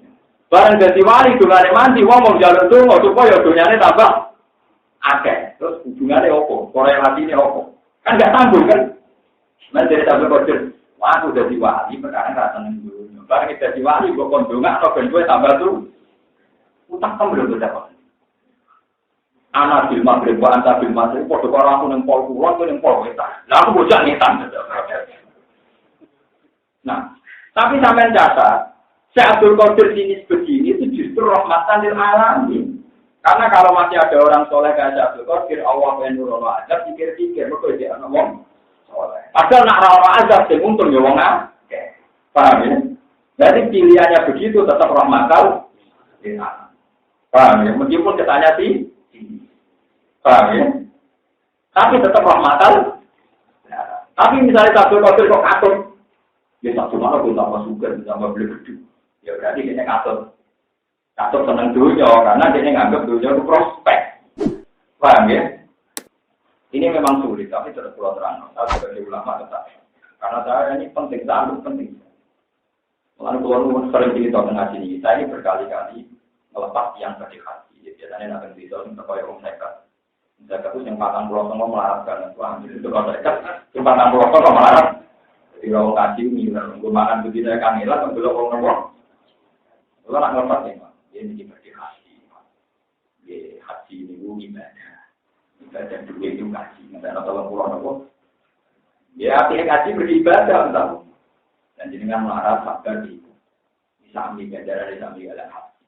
Barang jadi wali, dungane mandi, wong mau jalan dulu, supaya dunianya tambah akeh. Terus hubungannya opo, korelasinya opo. Kan nggak tanggung kan? Nah jadi sampai kodir, wah aku jadi wali, perkara nggak tenang dulu. Barang jadi wali, gue kondongan, atau gue tambah tuh. Utak tem belum berapa. Anak bil maghrib, anta bil maghrib, podo karo aku nang pol kulon, kowe nang pol wetan. Lah aku bocah ngetan. Nah, tapi sampean catat, Syekh Abdul Qadir ini begini itu justru rahmatan lil alamin. Karena kalau masih ada orang soleh kayak Syekh Abdul Qadir, Allah menurono azab, pikir-pikir mergo dia ana wong soleh. Padahal nak ora azab sing untung ya wong akeh. Paham ya? Jadi pilihannya begitu tetap rahmatan lil alamin. Paham ya? Meskipun ketanya sih Paham ya? Tapi tetap rahmatan. Tapi misalnya satu kafir kok katut, ya satu mana pun tambah suka, tambah beli gede. Ya berarti dia katut. Katut seneng dunia, karena dia nganggap dunia itu prospek. Paham ya? Ini memang sulit, tapi tetap pulau terang. Saya sebagai ulama tetap. Karena saya ini penting, sangat penting. Lalu kalau sering cerita dengan sini, saya ini berkali-kali melepas yang berdekati. Jadi biasanya nanti cerita untuk kaya orang nekat. Nekat itu yang 40 semua melaratkan. Wah, itu kalau nekat, yang 40 semua melarat. Jadi kalau kaji, gue makan begitu saya kangelan, belum ngomong. Kalau nak ngelepas ya, ini berdekati. Ya, haji ini gue ibadah. Ibadah dulu itu kaji. Nggak ada tolong pulang apa. Ya, akhirnya kaji beribadah, entah. Dan jenengan melarat sabar di sami ganjaran sami galan hati.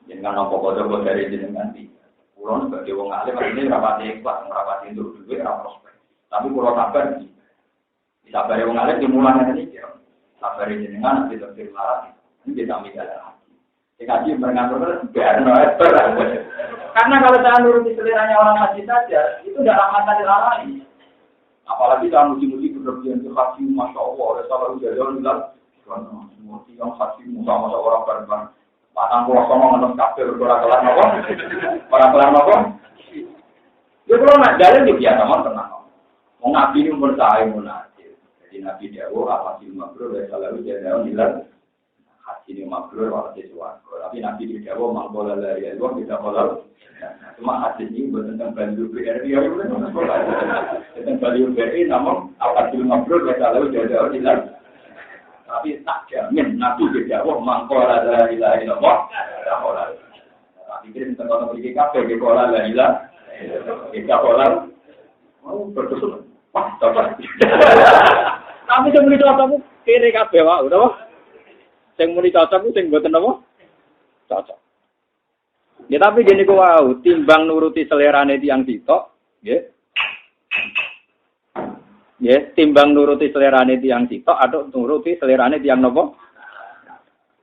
Jenengan nopo bodoh dari jenengan di pulau sebagai wong alim ini rapati kuat, rapati untuk duit, prospek. Tapi pulau sabar di sabar wong alim dimulai ini kira. Sabar jenengan nanti terus melarat ini di sami galan hati. Kaji mengatur biar noeter. Karena kalau saya nuruti seleranya orang haji saja, itu tidak rahmatan lil alamin. Apalagi dalam musim-musim berlebihan itu haji, masya Allah, oleh sahabat ujaran bilang, semua yang haji sama orang bareng. Matang pulau sama nonton kafe berdoa kelar nopo, orang kelar nopo. Dia kalau nak jalan dia biasa mau tenang. Mau nabi ini bersaing munasir. Jadi nabi Dawo apa sih mabrur, oleh sahabat ujaran bilang, haji ini mabrur walau sesuatu. Tapi nabi Dawo mangkola dari Allah tidak kolal. Cuma hadis ini tentang value BRI ya benar tentang value BRI namun apa sih ngobrol kita lalu jauh hilang tapi tak jamin nabi berjawab mangkola dari ilahi Allah tapi kita tentang orang beri kafe di kola dari ilah kita kola mau berkesulitan wah coba tapi yang muni cocok kiri kafe wah udah yang muni cocok yang buatan apa cocok. Ya tapi gini kok wow, timbang nuruti selerane tiyang sitok, nggih. Nggih, timbang nuruti selerane tiyang sitok atau nuruti selerane tiyang napa?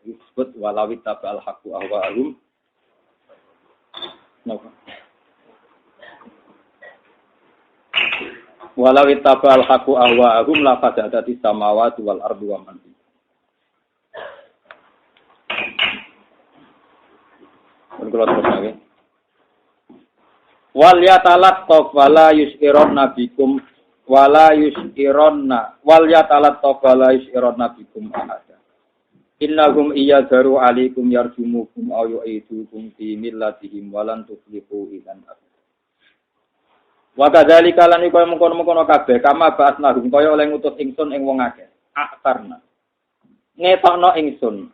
Disebut walawit tabal haqu ahwa'hum. Napa? Walawit tabal haqu ahwa'hum la fadadatis samawati wal ardu wa man kalau terus lagi. Wal yatalat tof wala yusiron nabikum wala yusironna wal yatalat tof wala yusiron nabikum ahada. Innahum iyadharu alikum yarjumukum aw yu'idukum fi millatihim walan tuflihu idan ab. Wa kadzalika lan iku mengkono-mengkono kabeh kama ba'atnahum kaya oleh ngutus ingsun ing wong akeh. Aktarna. Ngetokno ingsun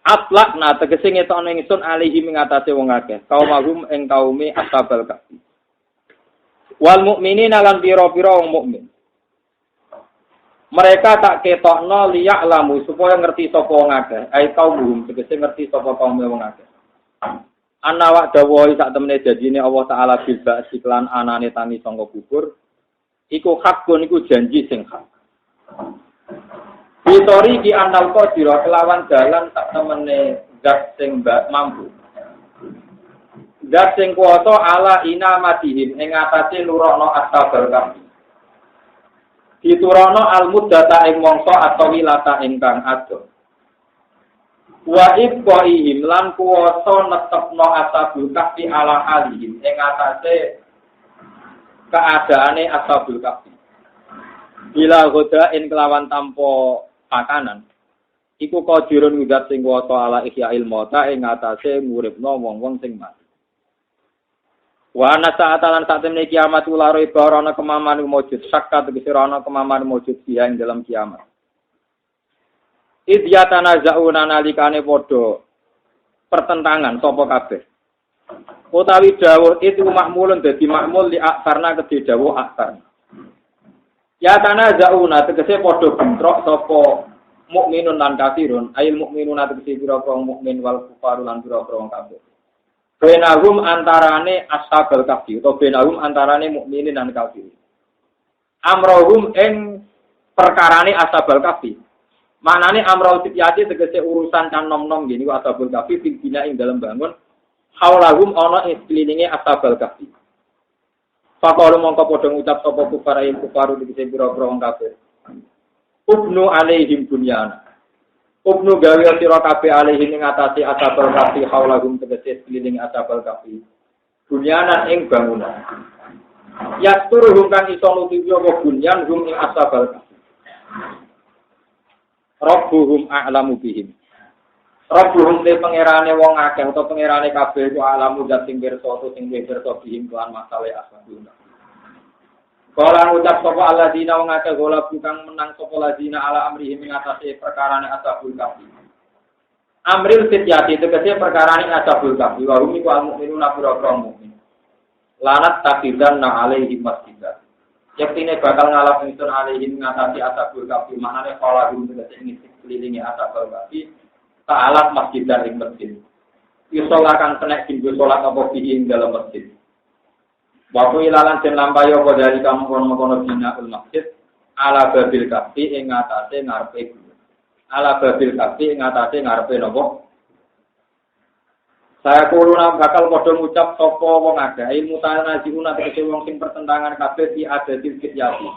atlak na tegese ngetokno ingsun alihi mengatasi wong akeh kaum magum ing kaume ashabal kahfi wal mukminina lan pira-pira wong mukmin mereka tak ketokno liya'lamu supaya ngerti sapa wong akeh ai kaum tegese ngerti sapa kaum wong akeh ana wa dawuh sak temene janjine Allah taala bil ba'si lan anane tangi sangka kubur iku hakun iku janji sing hak. Bitori ki andal kodiro kelawan jalan tak temene zat sing mampu. Zat sing kuwasa ala ina matihim ing atase nurono ashabal kahfi. Diturono almuddata ing mangsa atau wilata ingkang ado. Wa ibqaihim lan kuwasa netepno ashabul kahfi ala alihim ing atase keadaane ashabul kahfi. Bila godain kelawan tampo pakanan iku qadirun widat sing kuwasa ala ihya'il mauta ing atase nguripno wong-wong sing mati. Wa ana sa'atan sak temene kiamat ulare barana kemaman mujud sakka tegese ana kemaman mujud ing dalam kiamat. Idyatana zauna nalikane padha pertentangan sapa kabeh. Utawi dawuh itu makmulun dadi makmul li akarna kedhe dawuh akar. Ya tanah zauna tegese padha bentrok sapa mukminun lan kafirun, ail mukminun tegese pira-pira mukmin wal kufar lan pira-pira kafir. Benahum antarane ashabul kahfi utawa benahum antarane mukminin lan kafir. Amrohum ing perkarane ashabul kahfi. Manane amrul fityati tegese urusan kan nom-nom gini wa ashabul kahfi bina ing dalam bangun haulahum ana ing sekelilinge ashabul kahfi. Faqalu mongko padha ngucap sapa kufar ing kufaru dikise pira-pira wong kafir. Ubnu alaihim bunyan. Ubnu gawe sira kabeh alaihim ing atase asabal kafi haulahum tegese keliling asabal kafi. Bunyanan ing bangunan. Yasturuhum kang iso nutupi apa bunyan hum ing asabal kafi. Rabbuhum a'lamu bihim. Rabbuhum te pangerane wong akeh utawa pangerane kabeh ku alamu zat sing pirsa sing pirsa bihim lan masalah asabul kafi. Kala ngucap sapa alladzina wong akeh golab kang menang sapa alladzina ala amrihim ing atase perkarane ashabul kahfi. Amril fityati tegese perkarane ashabul kahfi wa hum iku al-mukminuna pira-pira mukmin. Lanat taqidanna alaihi masjidah. Yektine bakal ngalap ingsun alaihi ing atase ashabul kahfi maknane kala hum tegese ngisi kelilingi ashabul kahfi ta'alat masjidan ing masjid. Iso akan kena dinggo salat apa ing dalam masjid. Waktu ilalan den lampayo pada dari kamu kono binaul masjid ala babil kafi ing atase ngarepe ala babil kafi ing atase ngarepe napa saya kuruna bakal padha ngucap sapa wong akeh ilmu tanazihuna tegese wong sing pertentangan kabeh di adatil fityati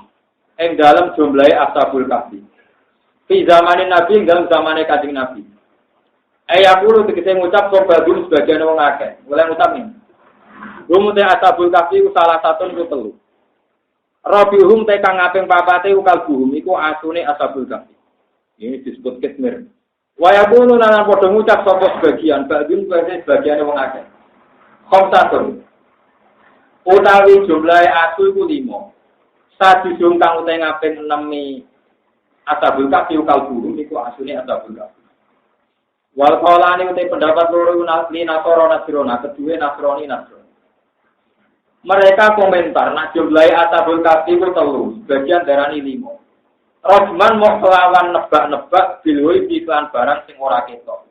ing dalem jumlahe ashabul kafi fi zamanin nabi dalam zamane kanjeng nabi ayakulu tegese ngucap sapa badul sebagian wong akeh oleh ngucap nih Rumute ashabul kahfi salah satu niku telu. Rabihum te kang ngaping papate ukal buhum iku asune ashabul kahfi. Ini disebut kitmir. Wa yaqulu lan padha ngucap sapa sebagian badun sebagian wong akeh. Khamsatun. Utawi jumlahe asu iku 5. Sadisung kang utahe ngaping 6 ashabul kahfi ukal buhum iku asune ashabul kahfi. Wal qaulani utahe pendapat loro nali nasoro nasrona kedue nasroni nasroni. Mereka komentar, nak jumlahi ashabul kahfi itu telu, bagian darani 5. Rajman mau kelawan nebak-nebak bilhoi iklan barang sing ora ketok.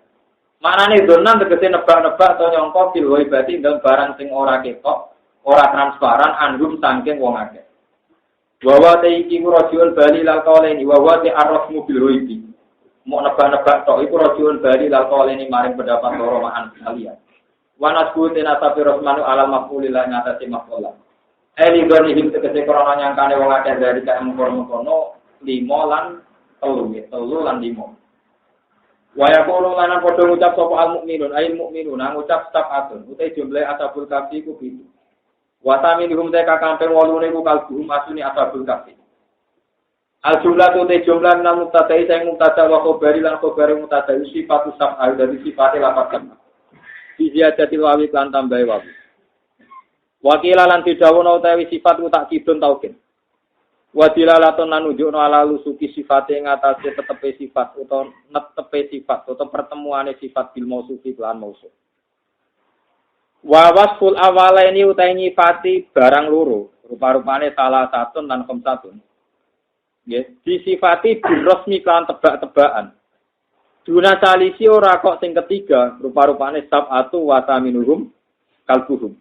Manane donan tegese nebak-nebak atau nyongko bilhoi berarti dalam barang sing ora ketok, ora transparan, andum saking wong akeh. Wawa te iki rajiul bali lal qauleni, wawa te arrafmu bilhoi bi. Mau nebak-nebak tok iku rajiul bali lal qauleni maring pendapat loro ma'an kalian. Wanasku tena tapi rosmanu alam mafulillah ngatasi mafulah. Eli gornihim tegese korona nyangkane wong akeh dari kae mengkono 5 lan 3 lan 5. Wa yaqulu lana padha ngucap sapa al mukminun ayil mukminun ngucap sab'atun utai jumlah ashabul kahfi ku 7. Wa taminhum ta kakangping 8 ku kalbuhum asuni ashabul kahfi. Al jumlah tu te jumlah nang mubtada'i sing mubtada wa khabari lan khabari mubtada sifatu sab'a dari sifate lapat sama. Ziyadatil wawi lan tambahe wawi. Wakila lan didawono utawi sifat utak kidun taukin. Wa dilalatun lan nunjukno ala lusuki sifate ngatasé tetepe sifat utawa netepe sifat utawa pertemuane sifat bil mausufi lan mausuf. Wa wasful awalaini utawi nyifati barang loro, rupa-rupane salah satu lan khamsatun. Nggih, disifati birrasmi kan tebak-tebakan. Duna salisi ora kok sing ketiga, rupa-rupane sab'atu wa taminuhum kalbuhum.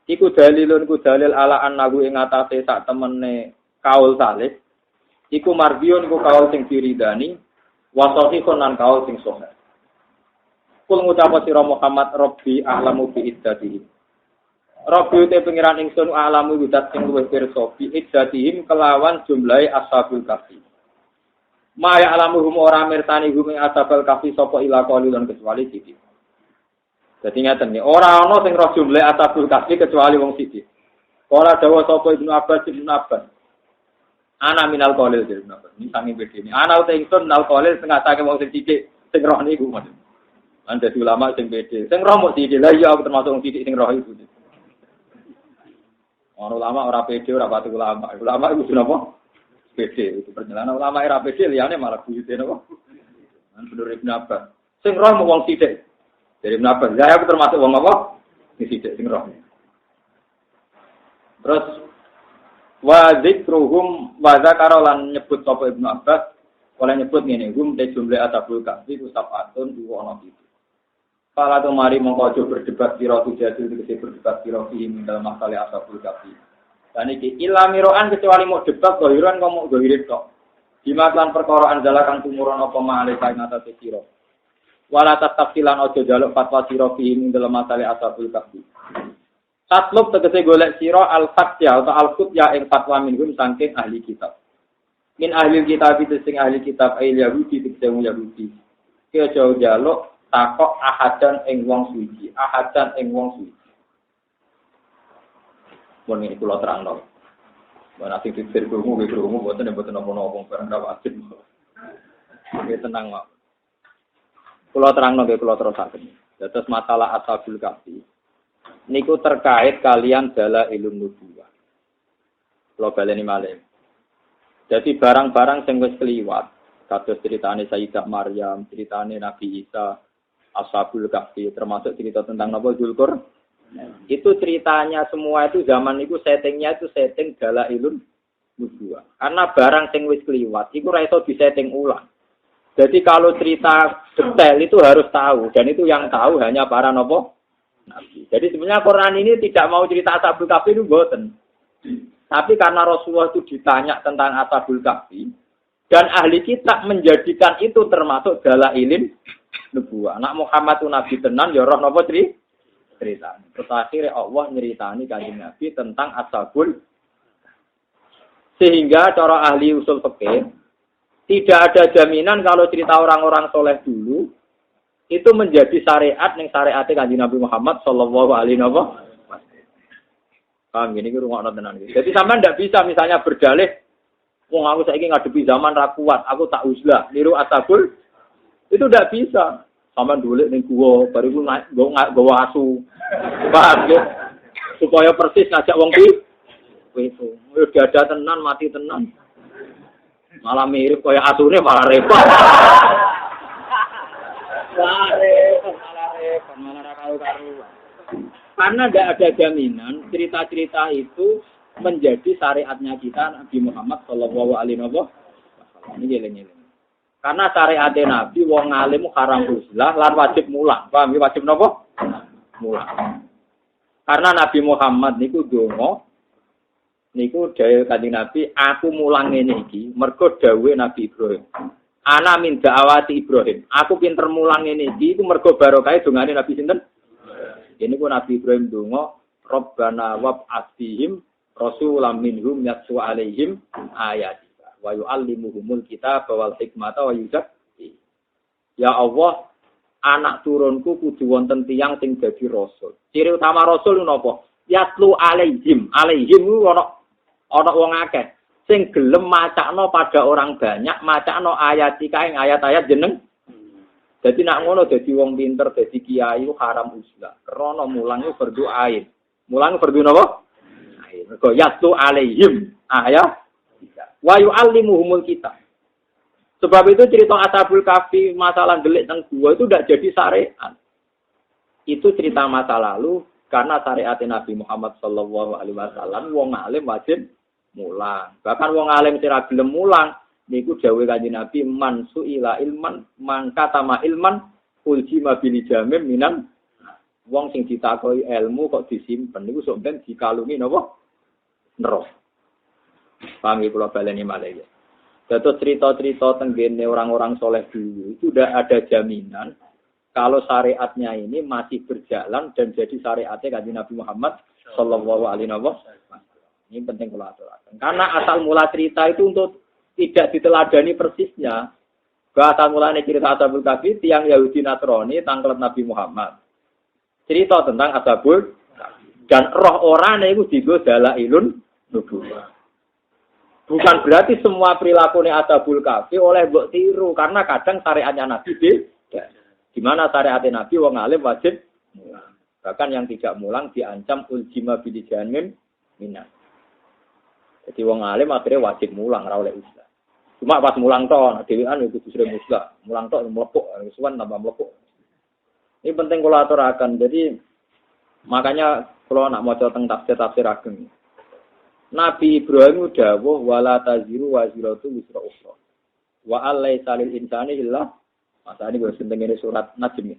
Iku dalilun ku dalil ala annahu ing atase sak temene kaul salih. Iku marbiun ku kaul sing diridani, wa sahihun lan kaul sing sahih. Kul ngucap sira Muhammad Rabbi a'lamu bi iddatihi. Rabbi te pengiran ingsun a'lamu bidat sing luwih pirsa bi iddatihim kelawan jumlahe ashabul kahfi. Maya alamuhum ora mirtani hum ing ashabul kahfi sapa ila qalilun kecuali sithik. Dadi ngaten iki, ora ana sing roh jumlah ashabul kahfi kecuali wong sithik. Ora dawuh sapa Ibnu Abbas. Ana minal qalil Ibnu Abbas. Ini sange bedene. Ana uta ingsun nal qalil sing ngatake wong sing sithik sing roh niku mas. Lan dadi ulama sing beda. Sing roh mok sithik. Lah iya aku termasuk wong sithik sing roh iku. Orang ulama ora pede ora pati ulama. Ulama iku napa? PD itu perjalanan ulama era PD liane malah buyute napa kan bener Ibnu Abbas sing roh wong sithik dari Ibnu Abbas saya aku termasuk wong apa sithik sing roh terus wa dzikruhum wa zakara lan nyebut sapa Ibnu Abbas oleh nyebut ngene hum te jumlah ashabul kahfi ku sabatun dua ana itu pala to mari mongko aja berdebat sira tujadil tegese berdebat sira ing dalam masalah ashabul kahfi. Dan iki ilamiroan kecuali mau debat gohiran kamu gohirin kok. Dimaklan perkara anjala kang tumurun apa male kae ngatasi sira. Wala tafsilan aja jaluk fatwa sira ing dalam masalah ashabul kahfi. Tatlub tegese golek sira al-fatya atau al-futya ing fatwa minhum saking ahli kitab. Min ahli kitab itu sing ahli kitab ayil Yahudi tegese wong Yahudi. Ki aja njaluk takok ahadan ing wong suci, ahadan ing wong suci. Mun iki kula terangno. Mana sing dipikir krungu mboten apa-apa barang ra wajib. Nggih tenang, Pak. Kula terangno nggih kula terusaken. Dados masalah ashabul kahfi niku terkait kalian dalailun nubuwah. Kula baleni malih. Jadi barang-barang sing wis kliwat, kados ceritane Sayyidah Maryam, ceritane Nabi Isa, ashabul kahfi, termasuk cerita tentang Nabi Zulkar. Itu ceritanya semua itu zaman itu settingnya itu setting dalailun nubuwah. Karena barang sing wis kliwat iku ora iso disetting ulang. Jadi kalau cerita detail itu harus tahu dan itu yang tahu hanya para nabi. Jadi sebenarnya Quran ini tidak mau cerita Ashabul Kahfi itu boten. Tapi karena Rasulullah itu ditanya tentang Ashabul Kahfi dan ahli kitab menjadikan itu termasuk dalailin nubuwah. Anak Muhammad itu nabi tenan ya roh napa cerita. Terus akhirnya Allah nyeritani kanjeng Nabi tentang Ashabul. Sehingga cara ahli usul fikih tidak ada jaminan kalau cerita orang-orang soleh dulu itu menjadi syariat yang syariatnya kanjeng Nabi Muhammad sallallahu alaihi wasallam. Paham gini rungokno tenan iki. Jadi sampean ndak bisa misalnya berdalih wong aku saiki ngadepi zaman ra kuat, aku tak uzlah, niru Ashabul itu ndak bisa. Sampean dhulik ning guwa, bariku nggawa asu. Paham ya? Supaya persis ngajak wong ki itu. Wis ada tenan mati tenan. Malah mirip kaya asune malah repot. Malah karu-karuan. Karena tidak ada jaminan cerita-cerita itu menjadi syariatnya kita Nabi Muhammad Shallallahu Alaihi Wasallam. Ini geleng-geleng. Karena syariat Nabi wong alim haram uzlah lan wajib mulang. Paham ya wajib napa? Mulang. Karena Nabi Muhammad niku donga niku dawuh Kanjeng Nabi, aku mulang ngene iki mergo dawuhe Nabi Ibrahim. Ana min da'awati Ibrahim. Aku pinter mulang ngene iki iku mergo barokah dongane Nabi sinten? Ini ku Nabi Ibrahim donga, Rabbana wab'ath fihim rasulam minhum yatlu alaihim ayatika wa yu'allimuhumul kitaba wal hikmata wa yuzakki. Ya Allah, anak turunku kudu wonten tiyang sing dadi rasul. Ciri utama rasul napa? Yatlu alaihim. Alaihim ku ana wong akeh sing gelem macakno pada orang banyak, macakno ayatika ing ayat-ayat jeneng. Jadi nak ngono dadi wong pinter, dadi kiai haram uzlah. Krana mulang iku fardhu ain. Mulang fardhu napa? Ain. Mergo yatlu alaihim ayat wa yu'allimuhumul kitab. Sebab itu cerita Ashabul Kahfi masalah delik teng gua itu tidak jadi syariat. Itu cerita masa lalu karena syariat Nabi Muhammad sallallahu alaihi wasallam wong alim wajib mulang. Bahkan wong alim sira gelem mulang niku dawuh Kanjeng Nabi man suila ilman mangka tama ilman uljima bil jamim minan wong sing ditakoki ilmu kok disimpen niku sok ben dikalungi napa neraka. Paham iki kula baleni malih. Dados cerita-cerita tenggene orang-orang soleh dulu itu sudah ada jaminan kalau syariatnya ini masih berjalan dan jadi syariatnya Kanjeng Nabi Muhammad sallallahu alaihi wasallam. Ini penting kalau aturaken. Karena asal mula cerita itu untuk tidak diteladani persisnya. Asal mulanya cerita Ashabul Kahfi tiang Yahudi Nasrani tangklet Nabi Muhammad. Cerita tentang Ashabul dan roh orang itu digo dalailun nubuwah. Bukan berarti semua perilakunya Ashabul Kahfi oleh mbok tiru karena kadang syariatnya Nabi beda. Di mana syariatnya Nabi wong alim wajib mulang. Bahkan yang tidak mulang diancam uljima bil jamim minan. Jadi wong alim akhirnya wajib mulang ora oleh uzlah. Cuma pas mulang tok dhewean iku kudu sering uzlah. Mulang tok mlepuk, suwan tambah mlepuk. Ini penting kula aturaken. Jadi makanya kula nak maca teng tafsir ageng. Nabi Ibrahim dawuh wala taziru waziratu wisra ukhra. Wa alaysa lil insani illa masane wis tengene surat Najm.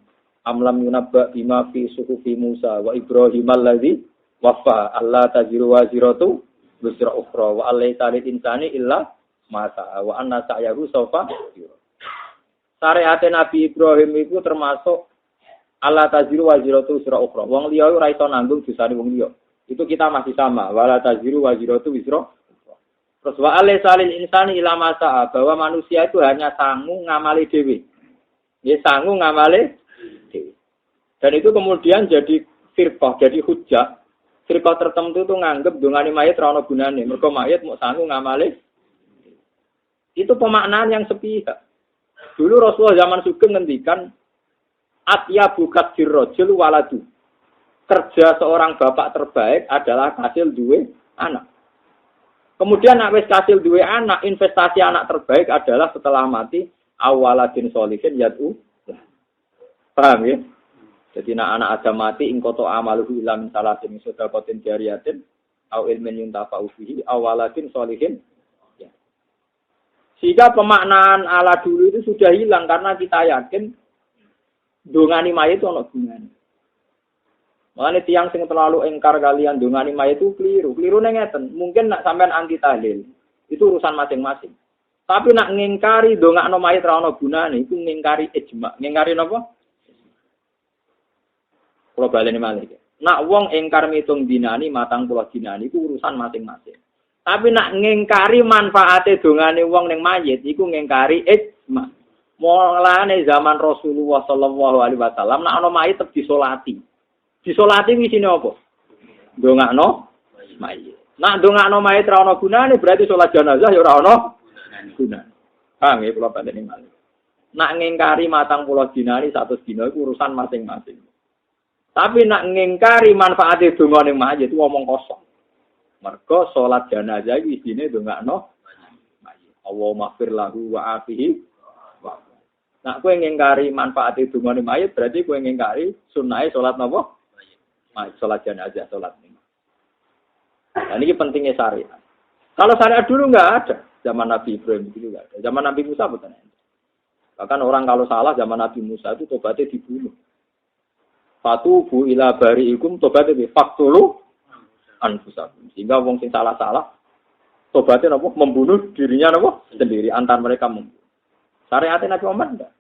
Amlam yunabba bima fi suhufi Musa wa Ibrahim allazi wafa alla taziru waziratu wisra ukhra wa alaysa lil insani illa masa wa anna sa'yahu sawfa yura. Syariat Nabi Ibrahim itu termasuk alla taziru waziratu wisra ukhra. Wong liya ora iso nanggung dosane wong liya. Itu kita masih sama. Wala taziru waziratu wizra. Terus wa alaisalil insani ila masa'a, bahwa manusia itu hanya sanggup ngamali dewi. Ya sanggup ngamali dewi. Dan itu kemudian jadi firqah, jadi hujjah. Firqah tertentu itu nganggep dongane mayit ra ono gunane. Mergo mayit mau sanggup ngamali. Itu pemaknaan yang sepihak. Dulu Rasulullah zaman Sugeng ngendikan atyabu katsir rajul waladu. Kerja seorang bapak terbaik adalah hasil duwe anak. Kemudian nek wis hasil duwe anak, investasi anak terbaik adalah setelah mati awaladin sholihin yad'u. Paham ya? Jadi nek anak ada mati ingkoto amaluhu ila min salatin sedaqatin jariyatin au ilmin yuntafa'u fihi awaladin sholihin. Sehingga pemaknaan ala dulu itu sudah hilang karena kita yakin dongani mayit itu ono gunane. Makanya tiang sing terlalu engkar kalian dongani mayit itu keliru. Keliru ngeten. Mungkin nak sampean anti tahlil. Itu urusan masing-masing. Tapi nak ngingkari dongakno mayit ra ono gunane itu ngingkari ijma. Ngingkari napa? Kalau baleni malih. Nak wong engkar mitung dinani matang puluh dinani itu urusan masing-masing. Tapi nak ngingkari manfaate dongane wong ning mayit iku ngingkari ijma. Mulane zaman Rasulullah sallallahu alaihi wasallam nak ana mayit tetep disolati. Disolati wisine apa? Ndongakno mayit. Nak ndongakno mayit ra ana gunane berarti salat jenazah ya ora ana gunane. Paham ya kula baleni malih. Nak ngingkari matang puluh dinari 100 dina iku urusan masing-masing. Tapi nak ngingkari manfaate dongane mayit itu omong kosong. Mergo salat jenazah iki isine ndongakno mayit. Allahumma fir lahu wa afihi. Nak kowe ngingkari manfaate dongane mayit berarti kowe ngingkari sunnahe salat napa? Mayit, salat jenazah, salat ini. Nah, ini pentingnya syariat. Kalau syariat dulu enggak ada, zaman Nabi Ibrahim itu juga ada. Zaman Nabi Musa betul. Bahkan orang kalau salah zaman Nabi Musa itu tobatnya dibunuh. Fatubu ila bari'ikum tobatnya faktulu anfusakum. Sehingga wong sing salah-salah tobatnya napa membunuh dirinya napa sendiri antar mereka membunuh. Syariatnya Nabi Muhammad enggak.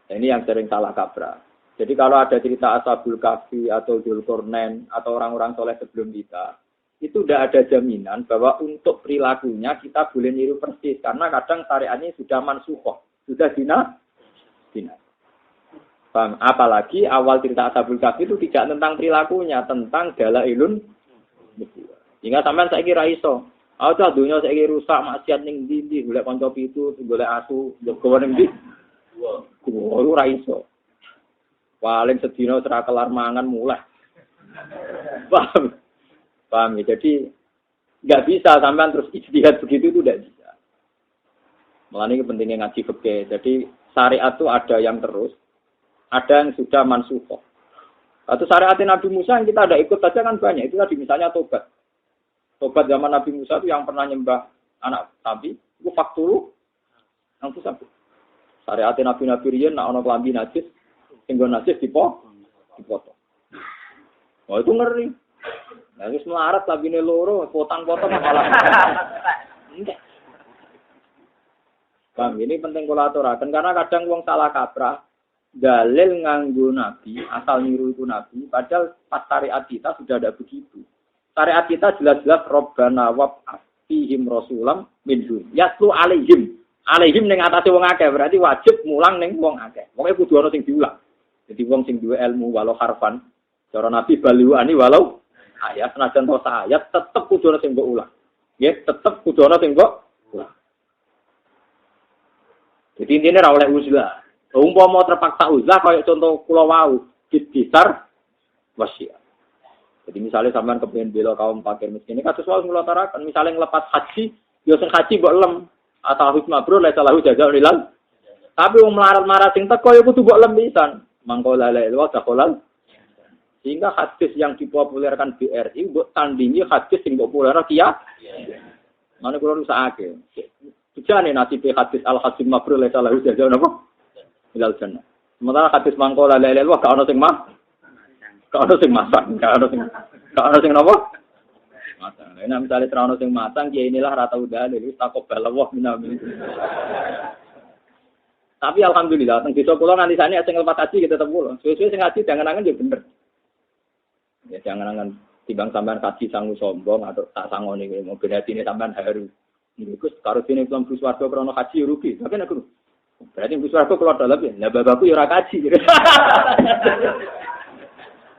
Nah, ini yang sering salah kaprah. Jadi kalau ada cerita Ashabul Kahfi atau Dzulqarnain atau orang-orang soleh sebelum kita, itu tidak ada jaminan bahwa untuk perilakunya kita boleh niru persis karena kadang syariatnya sudah mansukhoh, sudah dina. Paham? Apalagi awal cerita Ashabul Kahfi itu tidak tentang perilakunya, tentang dalailun. Hingga sampean saiki ra iso. Ada dunia saiki rusak maksiat ning ndi, golek kanca pitu, golek asu, gowo ning ndi. Gowo ora iso. Paling sedina ora kelar mangan mulai. Paham ya? Jadi nggak bisa sampean terus ijtihad begitu itu tidak bisa. Mulane iki pentingnya ngaji fikih. Jadi syariat itu ada yang terus, ada yang sudah mansukhoh. Atau syariat Nabi Musa yang kita ada ikut saja kan banyak. Itu tadi misalnya tobat. Tobat zaman Nabi Musa itu yang pernah nyembah anak sapi, itu fakturu yang itu sapi. Syariat Nabi riyen nek ana klambi najis, sing nggon najis dipotong. Oh itu ngeri. Nah wis melarat lambine loro, potong-potong malah. Enggak. Bang, ini penting kula aturaken karena kadang wong salah kaprah dalil nganggo nabi, asal niru itu nabi, padahal pas syariat kita sudah ada begitu. Syariat kita jelas-jelas Rabbana wab'athihim rasulam minhum. Yatlu alaihim. Alaihim ning atase wong akeh, berarti wajib mulang ning wong akeh. Wong kudu ana sing diulang. Jadi wong sing duwe ilmu walau harfan, cara nabi baliwani walau ayat senajan to ayat tetep kudu ana sing mbok ulang. Nggih, tetep kudu ana sing mbok ulang. Jadi intine ra oleh uzlah. Umpama terpaksa uzlah kaya contoh kula wau, disar wasiat. Jadi misalnya sampean kepengin bela kaum fakir miskin, ini kasus wae nglotaraken, misalnya ngelepas haji, yo sing haji mbok lem atau hikmah bro la salahu jaza lilal. Tapi wong melarat-melarat sing teko yo kudu mbok lem pisan. Mangko la ilaha illallah dakhalal. Sehingga hadis yang dipopulerkan BRI mbok tandingi hadis sing populer kiya. Mane kula rusakake. Bejane nasib hadis al-hasim mabrur la salahu jaza napa? Ilal jannah. Sementara hadis mangko la ilaha illallah gak ono sing mah. Gak ono sing masak, gak ono sing napa? Masak. Nek misale tra ono sing matang kiye inilah rata udah wis takobal Allah minamin. Tapi alhamdulillah teng desa kula nganti sane sing lepas haji kita tetep kula. Suwe-suwe sing haji jangan-jangan ya bener. Ya jangan-jangan Timbang sampean kaji sangu sombong atau tak sangoni mau ben atine sampean haru. Niku karo dene Islam Gus Warga krana kaji rugi. Tapi nek berarti Gus Warga keluar dalam ya. Lah bapakku ya ora kaji.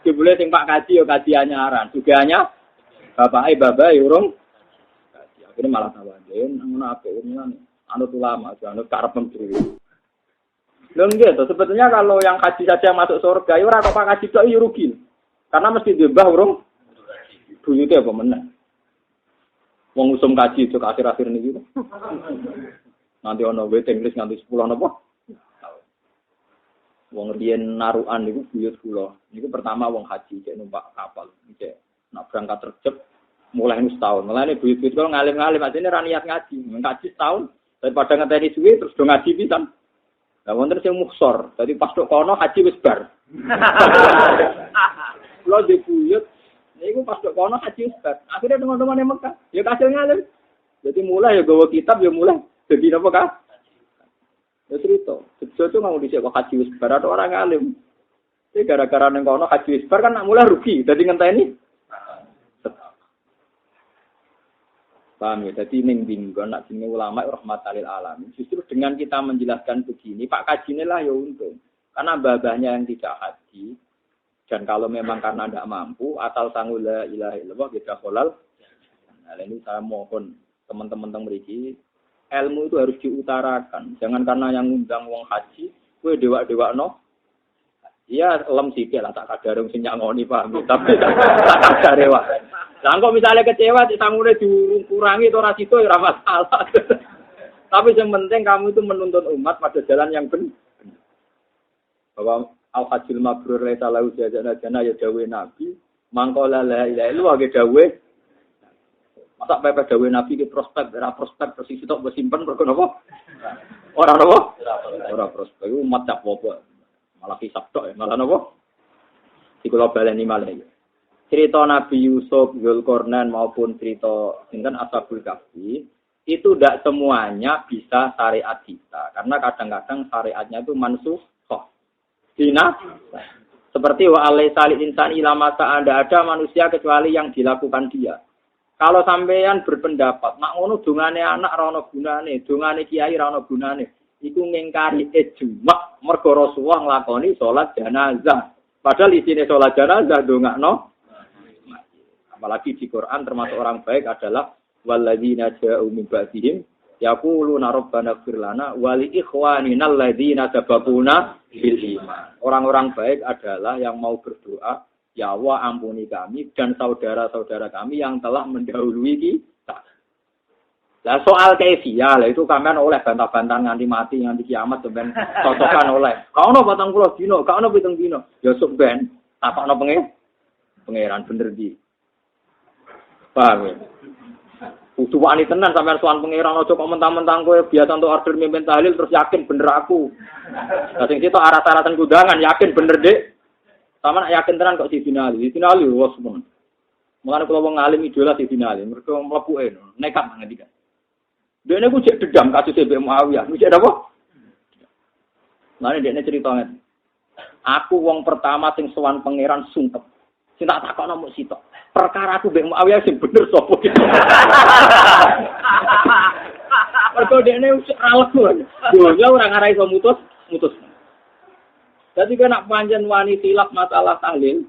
Dibule sing Pak kaji ya kaji anyaran. Sugihane bapake urung kaji. Akhire malah tawaden ngono apik ngono. Anut ulama, anut karep menteri. Lho nggih to sebetulnya kalau yang kaji saja masuk surga ya ora kok Pak kaji tok ya rugi. Karena mesti dibah urung buyute apa meneh. Wong usum kaji itu akhir-akhir niki. Nanti ana waiting list nganti 10 napa? Wong riyen narukan niku buyut kula. Niku pertama wong haji cek numpak kapal. Cek nak berangkat terjep mulai setahun. Mulane buyut-buyut kula ngalim-ngalim ajene ra niat ngaji. Ngaji setahun daripada ngenteni suwe terus do ngaji pisan. Lah wonten sing muksor. Dadi pas tok kono haji wis bar. Kula dibuyut niku pas tok kono haji ustaz. Akhirnya teman-teman yang Mekah, ya kasil ngalim. Jadi mulai ya gawa kitab ya mulai jadi napa kah? Ya cerita. Sesuatu mau dhisik kok haji ustaz atau orang ngalim. Jadi gara-gara nang kono haji ustaz kan nak mulai rugi. Dadi ngenteni. Paham ya? Jadi ning dinggon nak jenenge ulama rahmatal lil alamin. Justru dengan kita menjelaskan begini, Pak kajine lah ya untung. Karena babahnya yang tidak haji. Dan kalau memang karena tidak mampu, asal sanggup la ilaha illallah kita halal. Nah, ini saya mohon teman-teman teng mriki, ilmu itu harus diutarakan. Jangan karena yang ngundang wong haji, kowe dewa-dewa no. Iya, lem sikit lah tak kadare sing nyangoni paham. Tapi tak kadare wae. Lah kok misalnya kecewa sangune dikurangi to ora situ ya ora masalah. Tapi yang penting kamu itu menuntun umat pada jalan yang benar. Bahwa al-hajjul mabrur laisa lahu jazana ya dawe nabi mangkola la ilaha illallah ge dawe masa pepe dawe nabi ke prospek posisi tok simpen mergo napa ora napa ora prospek umat tak apa malah hisab tok malah napa dikula baleni malah cerita Nabi Yusuf Zulkarnain maupun cerita sinten Ashabul Kahfi itu tidak semuanya bisa syariat kita karena kadang-kadang syariatnya itu mansuh Dina, seperti wa alaisal insan ilama anda ada manusia kecuali yang dilakukan dia. Kalau sampean berpendapat, nak ngono dongane anak ra ono gunane, dongane kiai ra ono gunane, iku ngingkari ijma mergo Rasulullah nglakoni salat jenazah. Padahal isine salat jenazah dongakno. Apalagi di Quran termasuk orang baik adalah walladzina ja'u min ba'dihim yaquluna rabbana ighfir lana wa li ikhwanina alladzina sabaquna bil iman. Orang-orang baik adalah yang mau berdoa, ya Allah ampuni kami dan saudara-saudara kami yang telah mendahului kita. Lah soal kaifiyah lah itu kalian oleh bantah-bantahan nganti mati nganti kiamat sampean cocokan oleh. Kaono 40 dino, kaono 7 dino. Ya sok ben tapakno pangeran bener di. Paham ya? Kudu wani tenan sampean sowan pangeran aja kok mentang-mentang kowe biasa untuk order mimpin tahlil terus yakin bener aku. Lah sing situ arat-aratan kudangan yakin bener Dik. Sama yakin tenan kok Sidina Ali wis men. Mulane kula wong alim idola Sidina Ali mergo mlebuke nekat ngendikan. Dene ku cek dedam kasus Mbak Muawiyah. Cek apa? Lane dekne cerita ngene. Aku wong pertama sing sowan pangeran sumpek. Sing tak takokno mung sitok. Perkara aku Mbak Muawiyah sing bener sapa iki. Mergo dekne usah alego. Yo ora ngarai iso mutus. Dadi kena panjen wani tilap masalah tahlil.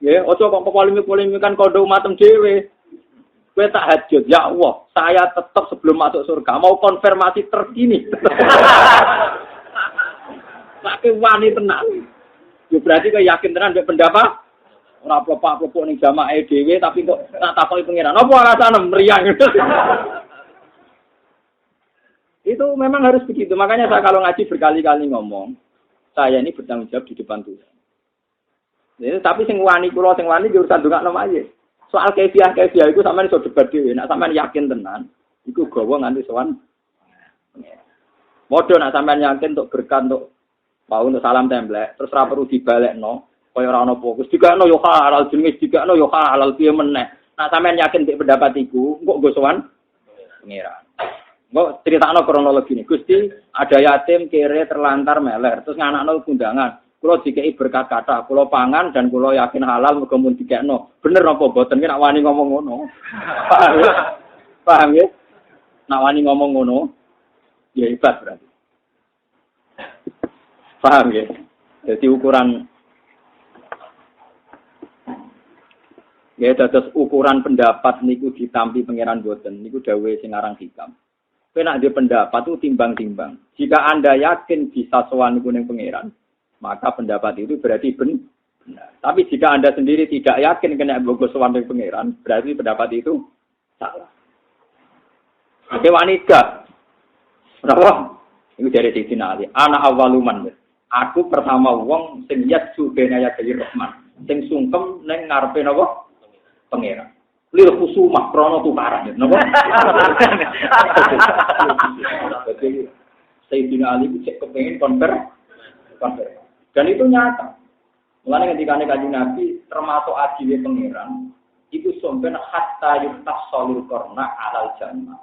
Ya, ojo kok polemik-polemikan kodo matem dhewe. Kowe tak hajut, ya Allah, saya tetap sebelum masuk surga mau konfirmasi terkini. Saking wani tenan. Ya berarti kowe yakin tenan mek pendapat ora plopok-plopok ning jamaah dhewe tapi kok tak takoki pangeran. Apa rasane meriang? Itu memang harus begitu. Makanya saya kalau ngaji berkali-kali ngomong, saya ini bertanggung jawab di depan Tuhan. Jadi, tapi sing wani kula sing wani urusan ndongakno aja. Soal kefiah itu sampean iso debat dhewe. Nek sampean yakin tenan, iku gawa nganti sowan. Modho nek sampean yakin untuk berkah untuk mau untuk salam templek, terus ora perlu dibalekno, kaya ora ono fokus. Digakno yo halal jenenge digakno yo halal piye meneh. Nek sampean yakin mek pendapat iku, engko nggo sowan pangeran. Engko critakno kronologi ini. Gusti, ada yatim kere terlantar meler, terus nganakno kundangan. Kula dikeki berkat kata, kula pangan dan kula yakin halal muga mun dikekno. Bener apa boten ki nak wani ngomong ngono. Paham ya? Paham ya? Nak wani ngomong ngono ya hebat berarti. Paham ya? Jadi ukuran ya dados ukuran pendapat niku ditampi pangeran boten niku dawuhe sing aran hikam. Kowe nek ndek pendapat itu timbang-timbang. Jika Anda yakin bisa sowan niku ning pangeran, maka pendapat itu berarti benar. Tapi jika Anda sendiri tidak yakin kena bogo sowan ning pangeran, berarti pendapat itu salah. Oke wanita. Berapa? Iku dari Sayyidina Ali. Ana awaluman. Aku pertama wong sing yatsu benaya dari Rahman. Sing sungkem ning ngarepe napa? Pangeran. Lil khusumah krana tukaran. Napa? Jadi Sayyidina Ali cek kepengin konver. Dan itu nyata. Mulane ketika Kanjeng Nabi termasuk adile pangeran, itu sampeyan hatta yutasalul qarna alal jannah.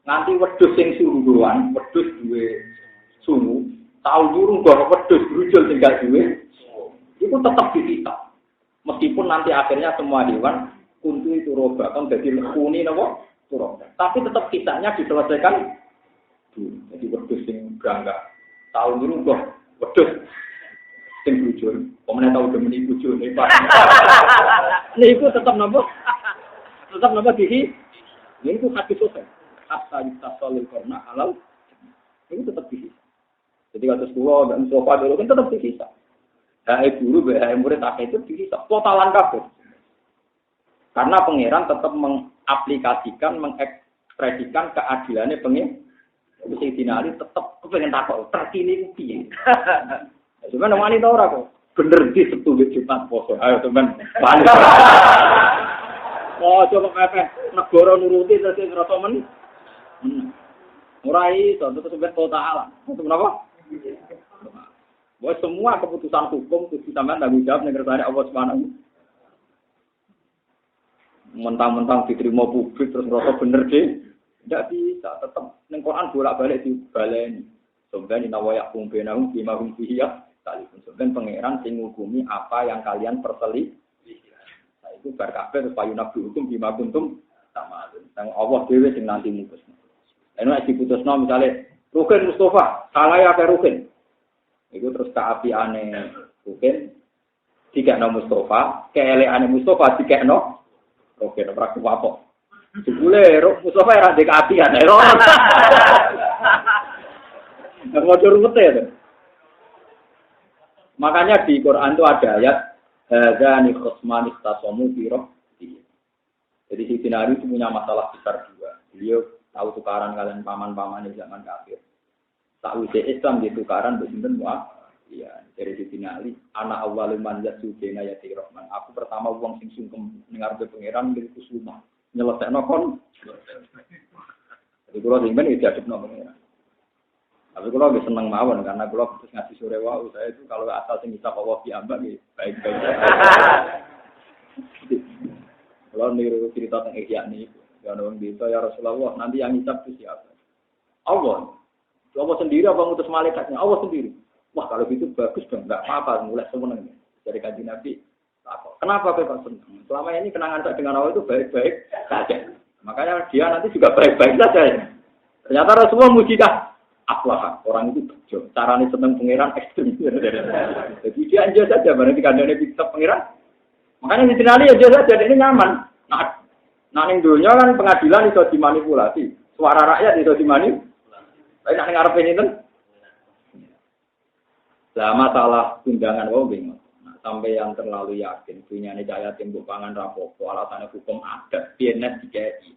Nanti wedhus sing sungguhan, wedhus duwe sungu, tau nyuruh nggo wedhus brujul sing gak duwe, itu tetap dihisab. Meskipun nanti akhirnya semua hewan kuntu itu roba kan jadi lekuni napa? Turun. Tapi tetap kisahnya diselesaikan dulu. Jadi wedhus sing gangga, tau nyuruh nggo wedhus sing brujul, pemene tau demeni brujul hebat. Niku tetap napa? Tetap napa dihi? Niku hadis sahih. Hatta yutasalul qarna halal. Niku tetap dihi. Jadi kados kula dan sofa dulu kan tetap dihisab. Hae guru, hae murid tak itu dihisab totalan kabeh. Karena pangeran tetap mengaplikasikan, mengekspresikan keadilannya pangeran. Sing dinali tetap kepengen takok terkini ku piye. Cuman wani ta ora kok. Bener di setunggal Jumat poso. Ayo teman. Wani. Oh, coba pepe negara nuruti terus ngrasa men. Ora iso terus sampe total. Kenapa? Bahwa semua keputusan hukum kudu sampean tanggung jawab ning kersane Allah Subhanahu. Mentang-mentang diterima publik terus ngrasa bener deh. Tidak bisa, tetap ning Quran bolak-balik dibaleni. Sampeyan inawayak kumbenahum bimahum fiya. Sekalipun sebenarnya pangeran sing ngukumi apa yang kalian perselisih. Nah itu bar kabeh supaya nabi hukum bima kuntum sama. Yang Allah dhewe sing nanti mutus. Eno nek diputusno misale Rukin Mustafa, salah ya ke Rukin. Iku terus kaapiane Rukin dikekno Mustafa, keeleane Mustafa dikekno Rukin ora kuwapo. Jebule Mustafa ora ndek kaapian. Ngono rute. Makanya di Quran itu ada ayat hadzani khusmani ikhtasamu fi rabbih. Jadi si Sinari itu punya masalah besar juga. Beliau tahu tukaran kalian paman-paman di zaman kafir. Tak usah Islam di tukaran besinten wah. Iya, dari si Sinari anak awalul man yatsu benayati rahman. Aku pertama wong sing sungkem ngarepe pangeran dari kusuma. Nyelesekno kon. Jadi kula sing ben diadepno pangeran. Tapi kalau lebih senang mawon karena kalau terus ngasih sore wau saya itu kalau asal sing bisa bawa piambak baik-baik. Kalau niru cerita tentang Ihya nih, ya orang bisa ya Rasulullah nanti yang hisab itu siapa? Allah. Allah sendiri apa ngutus malaikatnya? Allah sendiri. Wah kalau gitu bagus dong, nggak apa-apa mulai semuanya dari Kanjeng Nabi. Kenapa Pak senang? Selama ini kenangan saya dengan Allah itu baik-baik saja. Makanya dia nanti juga baik-baik saja. Ternyata Rasulullah mujizat. Aflah orang itu bejo. Caranya seneng pangeran ekstrim. Jadi dia aja saja barang dikandane bisa pangeran. Makanya di sini aja saja ini nyaman. Nah ning dunya kan pengadilan iso dimanipulasi. Suara rakyat iso dimanipulasi. Tapi nek ngarepe sinten? Lah masalah undangan wong bingung. Nah, sampai yang terlalu yakin dunyane cahaya tembok pangan rapopo alasannya hukum adat DNS dikei.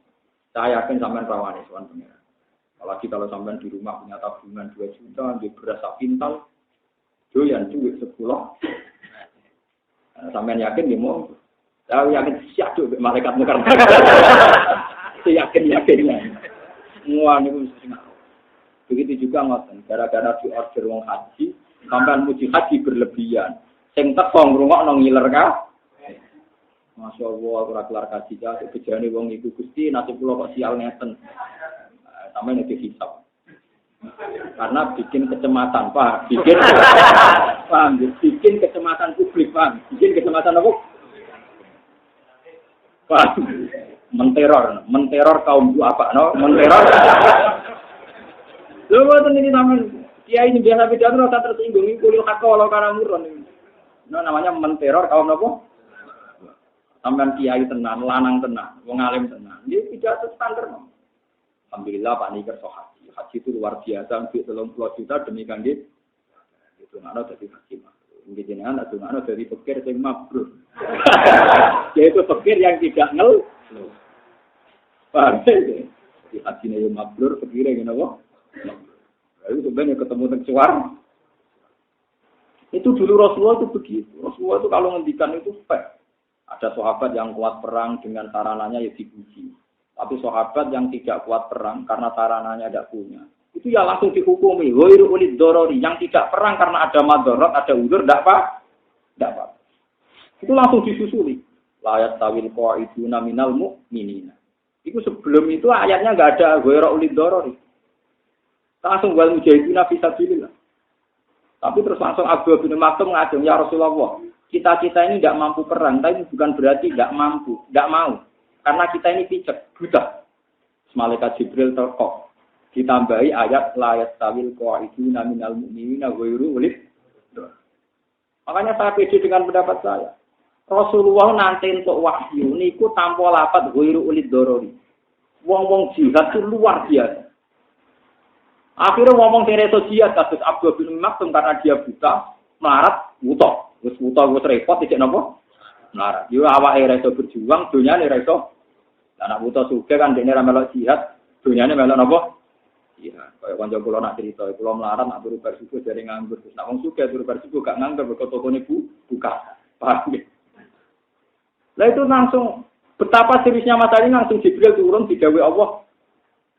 Saya yakin sampean rawani sowan pangeran. Apalagi kalau sampean di rumah punya tabungan 2 juta, di beras sak pintal, doyan duit 10. Sampean yakin dia mau? Saya yakin siap tuh malaikat mungkar. Saya yakin. Semua niku mesti ngaku. Begitu juga ngoten, gara-gara di order wong haji, sampean muji haji berlebihan. Sing teko ngrungokno ngiler ka. Masyaallah ora kelar kaji ka, kejane wong iku Gusti nasib kula kok sial ngeten. Sampai nanti hisap. Karena bikin kecemasan, Pak. Paham, bikin kecemasan publik, Pak. Bikin kecemasan apa? Pak. Menteror kaum apa, no? Menteror. Lho boten iki sampean kiai ini biasa pidato rasa tersinggung iki kuliah hak kalau karena murun iki. No, namanya menteror kaum napa? Sampean kiai tenan, lanang tenan, wong alim tenan. Iki pidato standar. Alhamdulillah Pak niki kerso haji. Haji itu luar biasa, untuk 30 juta demi kangge itu ana dadi haji. Nggih jenengan ana dadi fakir sing mabrur. Yaitu fakir yang tidak ngel. Paham ya? Di hatinya yang mabrur, fakirnya gini apa? Lalu sebenarnya ketemu dengan suar. Itu dulu Rasulullah itu begitu. Rasulullah itu kalau ngendikan itu fair. Ada sahabat yang kuat perang dengan sarananya ya dipuji. Tapi sahabat yang tidak kuat perang karena sarananya tidak punya. Itu ya langsung dihukumi. Ghairu ulid dorori. Yang tidak perang karena ada madorot, ada uzur, tidak apa. Itu langsung disusuli. Layat tawil qaiduna minal mu'minina. Itu sebelum itu ayatnya nggak ada ghairu ulid dorori. Langsung wal mujahidina fisabilillah. Tapi terus langsung Abu bin Maktum ngajeng, ya Rasulullah, kita ini tidak mampu perang, tapi bukan berarti tidak mampu, tidak mau. Karena kita ini picek, buta. Malaikat Jibril terkok. Ditambahi ayat layat tawil qaiduna minal mu'minina ghairu ulid. Makanya saya pede dengan pendapat saya. Rasulullah nanti untuk wahyu niku tanpa lafaz ghairu ulid dorori. Wong-wong jihad itu luar biasa. Akhirnya ngomong tereso jihad kasus Abdul bin Maktum karena dia buta, melarat, wuto. Wis repot tidak napa? Melarat. Yo awake reso berjuang, dunyane reso. Anak buta sugih kan dene ra melok jihad, dunyane melok napa? Iya, kaya kanca kula nak cerita, kula melarat nak turu bar subuh dari nganggur. Terus nak wong sugih turu bar subuh gak nganggur kok tokone buka. Paham ya? Lah itu langsung betapa seriusnya masalah ini langsung Jibril turun digawe Allah.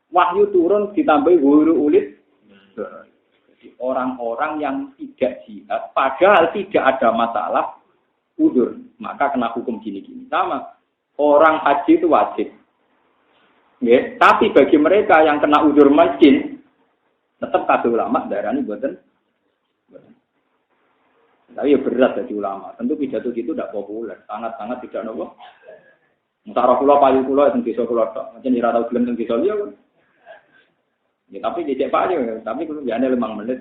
Wahyu turun ditambahi ghairu ulid. Jadi orang-orang yang tidak jihad padahal tidak ada masalah udzur, maka kena hukum gini-gini. Sama orang haji itu wajib. Ya, tapi bagi mereka yang kena udzur miskin tetap kata ulama darani mboten. Tapi ya berat bagi ulama. Tentu pidato itu tidak populer, sangat-sangat tidak nopo. Musara kula payu kula teng desa kula tok, pancen ora tau gelem teng desa liya. Ya tapi dicek payu, tapi kudu jane 5 menit.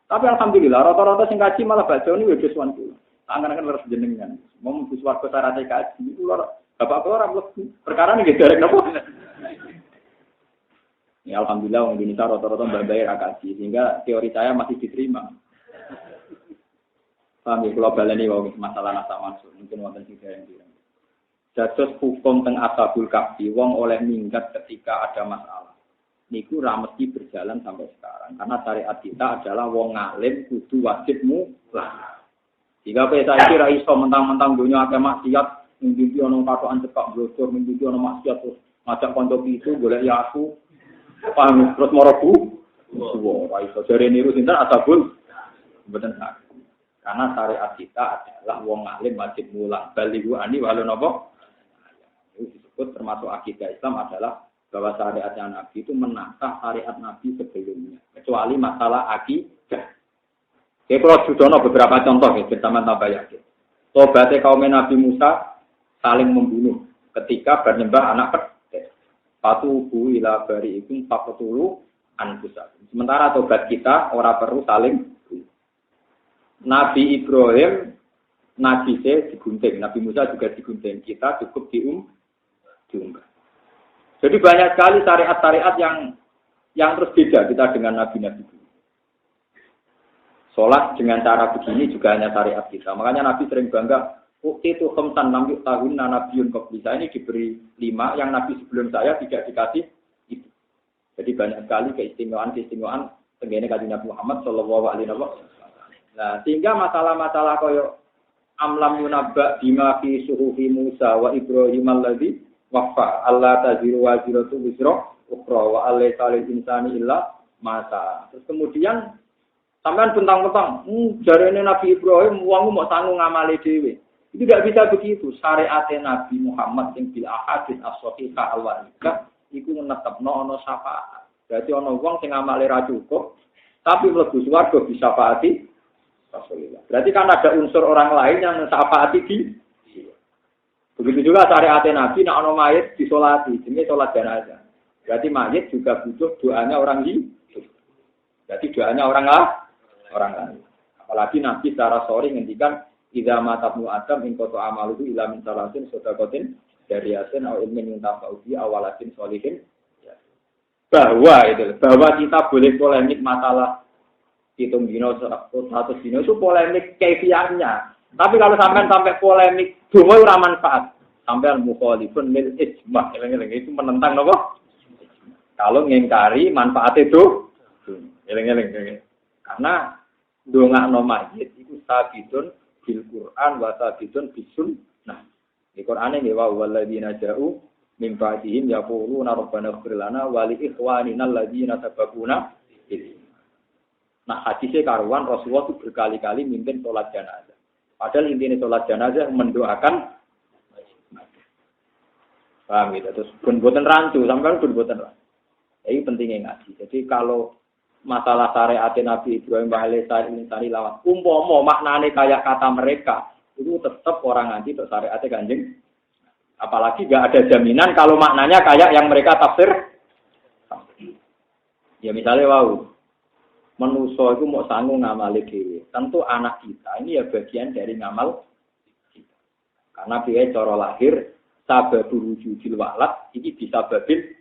Tapi alhamdulillah rata-rata sing kaji malah baca ini wis suwan kula. Angan-angan harus jenengan. Mau mlebu swarga syarat kaji iku lho bapak kula ora mlebu. Perkara niki derek napa? Ya alhamdulillah wong Indonesia rata-rata bayar kaji sehingga teori saya masih diterima. Paham ya, kalau baleni wong masalah nasa maksud, mungkin wonten sing yang dirang. Dados hukum teng Ashabul Kahfi wong oleh minggat ketika ada masalah. Niku ra mesti berjalan sampai sekarang karena syariat kita adalah wong alim kudu wajib mutlak. Jika saya kira iso mentang-mentang dunia akeh maksiat, mimpi ana patokan cekak blosor, mimpi ana maksiat terus ngajak kanca itu golek ya aku. Paham terus morobu. Wah, iso jare niru sinten Ashabul mboten sak. Karena syariat kita adalah wong alim wajib mulang. Balighu ani walau napa? Itu disebut termasuk akidah Islam adalah bahwa syariatnya Nabi itu menantang syariat Nabi sebelumnya. Kecuali masalah akidah. Oke, kalau sudah beberapa contoh ya, bersama tambah yakin. Tobatnya kaum Nabi Musa saling membunuh ketika bernyembah anak pedet. Patuhu ila bari'ikum faqtulu anfusakum. Sementara tobat kita orang perlu saling. Nabi Ibrahim, Nabi saya digunting, Nabi Musa juga digunting. Kita cukup diunggah. Jadi banyak sekali syariat-syariat yang terus beda kita dengan Nabi-Nabi dulu. Sholat dengan cara begini juga hanya syariat kita. Makanya Nabi sering bangga, itu khamsan lam yu'tahun nabiyyun qabli. Saya ini diberi 5, yang Nabi sebelum saya tidak dikasih itu. Jadi banyak sekali keistimewaan tenggene kanjeng Nabi Muhammad sallallahu alaihi wasallam. Nah, sehingga masalah-masalah koyo amlam yunabba bima fi suhufi Musa wa Ibrahim alladzi wafa Allah taziru wa ziratu wisra ukhra wa alaysa lil insani illa ma sa'a. Terus kemudian sampean bentang-bentang, jarene Nabi Ibrahim wong mau sanggup ngamali dhewe. Itu tidak bisa begitu. Syariat Nabi Muhammad sing bil ahadits as-sahihah al-warithah iku netepno ana syafaat. Berarti ana wong sing amale ra cukup tapi mlebu swarga bisa faati Rasulullah. Berarti kan ada unsur orang lain yang syafaati di. Begitu juga syariat Nabi nek ana mayit disolati, jenenge salat jenazah. Berarti mayit juga butuh doanya orang hidup. Berarti doanya orang lain. Apalagi Nabi secara sorry ngendikan idza matabnu adam in qata amaluhu ila min salatin sadaqatin jariyatin aw ilmin yuntafa'u bi awalatin sholihin. Bahwa kita boleh polemik masalah hitung dino 100 dino itu polemik kaifiahnya. Tapi kalau sampai polemik donga ora manfaat. Sampean mukhalifun lil ijma' itu menentang napa? Kalau ngingkari manfaat itu eling-eling. Karena ndongakno mayit iku sabitun bil Quran wa sabitun bis sunnah. Di Qur'ane nggih wa walladzina ja'u min ba'dihim yaquluna rabbana ighfir lana wa li ikhwanina alladzina sabaquna bil. Nah, hadisnya karuan Rasulullah itu berkali-kali mimpin sholat jenazah. Padahal intinya sholat jenazah mendoakan. Paham gitu. Terus pun-buatan rancu, sampai pun-buatan rancu. Ini pentingnya ngaji. Jadi kalau masalah syariat Nabi Ibrahim alaihissalam ini tadi lawan, umpama maknane kayak kata mereka, itu tetap orang ngaji untuk syariat Kanjeng. Apalagi nggak ada jaminan kalau maknanya kayak yang mereka tafsir. Ya misalnya manusia itu mau sanggup ngamali dhewe. Tentu anak kita ini ya bagian dari ngamal kita. Karena dia cara lahir sababul wujudil walad iki bisa babil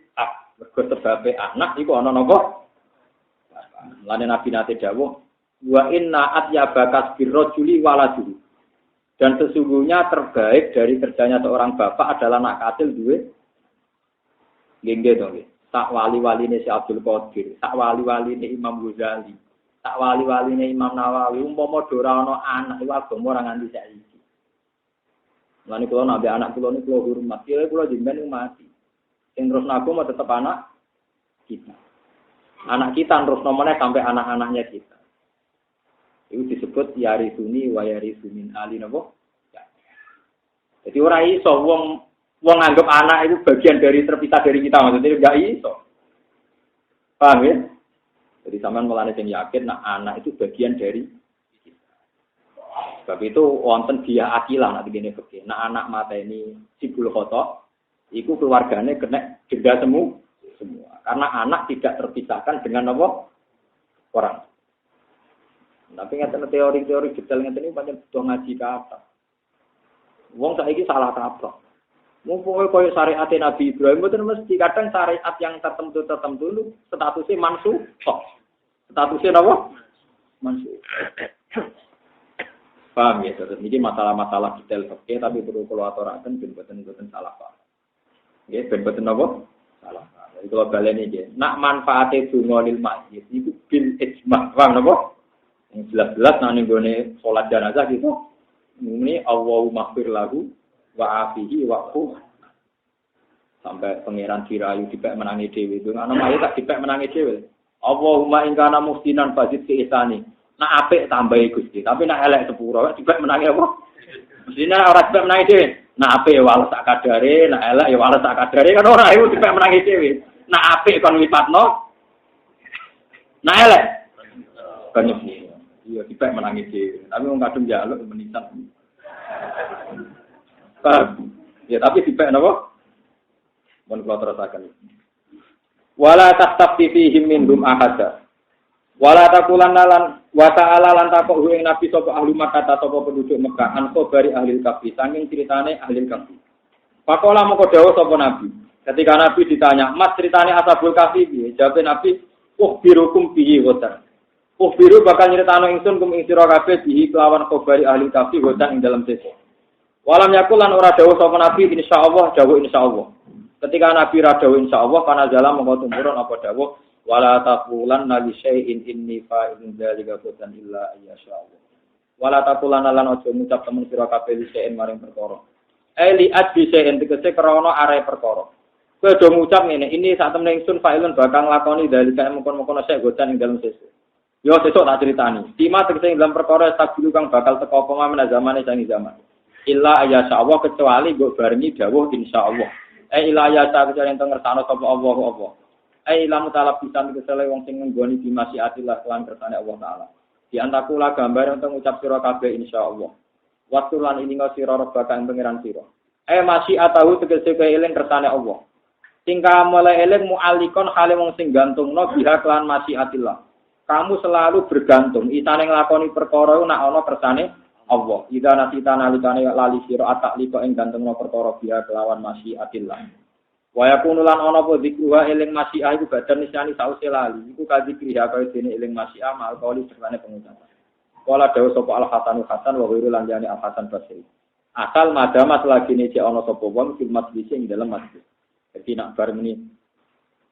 mergo sebabe anak iku ana napa? Lane Nabi nate dawuh wa inna atyabakas birrajuli waladuhu. Dan sesungguhnya terbaik dari kerjanya seorang bapak adalah anak katil duwe nggih to nggih. Tak wali-waline si Abdul Qadir, tak wali-waline Imam Ghazali, tak wali-waline Imam Nawawi umpama ora ana anak iku agama ora nganti saiki. Lan kula nabi anak kula niku kula hormat, kula jenengan mati. Sing terus naku mau tetap anak kita. Anak kita terus nomornya sampai anak-anaknya kita. Itu disebut yarisuni wa yarisumin ali napa? Jadi ora iso wong nganggep anak itu bagian dari terpisah dari kita, maksudnya enggak iso. Paham ya? Jadi sampean mulane sing yakin nak anak itu bagian dari kita. Sebab itu wonten dia akilah nak begini fikih. Nak anak mata ini sibul khoto, iku keluargane kena denda semua. Karena anak tidak terpisahkan dengan apa? Orang. Tapi ngeten teori-teori detail ngeten iki pancen butuh ngaji kathah. Wong saiki salah kaprah. Wong koyo syariat Nabi Ibrahim mboten mesti kadang syariat yang tertentu itu statusnya mansuh. Statusnya apa? Mansuh. Paham ya, terus ini masalah-masalah detail fikih tapi perlu kula aturaken ben boten salah paham. Nggih, ben boten apa? Salah paham. Jadi kalau baleni nggih, nak manfaate donga lil mayyit iku bil ijma'. Paham napa? Yang jelas-jelas nang nggone salat jenazah gitu. Ini Allahumma ighfir lahu wa afihi wa'fu. Sampai pangeran dirayu dipek menangi dhewe. Dong ana mayit tak dipek menangi dhewe. Allahumma in kana muhsinan fazid fi ihsani. Nak apik tambahi Gusti, tapi nak elek sepuro dipek menangi apa? Mestine ora dipek menangi dhewe. Nak apik ya wales sak kadare, nak elek ya wales sak kadare kan ora iku dipek menangi dhewe. Nak apik kon lipatno. Nak elek kan iya dipek menangi dhewe. Tapi wong kadung njaluk menisan. Ya tapi dipek napa? Mun kula terusaken. Wala taqtafti fihim minhum ahada. Wala taqulanna lan wa ta'ala lan takok ing nabi sapa ahli Makkah sapa penduduk Mekah an khabari ahli kahfi saking critane ahli kahfi. Pakola moko dawuh sapa nabi. Ketika nabi ditanya, "Mas critane ashabul kahfi piye?" Jawab nabi, "Birukum bihi watan." Biru bakal nyritano ingsun kum ing sira kabeh bihi kelawan khabari ahli kahfi watan ing dalam sesuk. Walam yakul lan ora dawuh sapa nabi insyaallah dawuh insyaallah. Ketika nabi ra dawuh insyaallah kana jalan mongko tumurun apa dawuh wala taqulanna li syai'in inni fa'ilun dzalika qatan illa ayyasha'allah. Wala taqulanna lan aja ngucap temen sira kabeh li syai'in maring perkara. Li adbi syai'in tegese krana are perkara. Kowe do ngucap ngene, ini sak temene ingsun fa'ilun bakal nglakoni dzalika mengkon-mengkon syai' godan ing dalem sesuk. Yo sesuk tak critani. Tima tegese ing dalem perkara tak dulu kang bakal teko apa mamane zamane sangi zaman. Illa ayyasha'allah kecuali mbok barengi dawuh insyaallah. Ila ayyasha kecuali ento ngersano sapa Allah apa. ai lamu talab pisan kesele wong sing nggoni di masyiatillah lan kersane Allah taala. Di antakula gambar untuk ngucap sira kabeh insyaallah. Waktu lan ini sira robbaka ing pangeran sira. Masyiatahu tegese kowe eling kersane Allah. Tingkah mulai eling mu'alikon hale wong sing gantungno biha kelan masyiatillah. Kamu selalu bergantung isane nglakoni perkara nek ana kersane Allah. Ida nasita nalikane lali sira atak liko ing gantungno perkara biha kelawan masyiatillah. Wa yakunu lan ana apa zikruha eling masyiah iku badan nisani sause lali. Iku kadzikriha kaya dene eling masyiah mal kauli sertane pengucapan. Kala dawuh sapa Al-Hasan Hasan wa ghairu lan jane Al-Hasan Basri. Asal madama selagi cek ana sapa wong fil masjid ing dalam masjid. Jadi nak bar meni.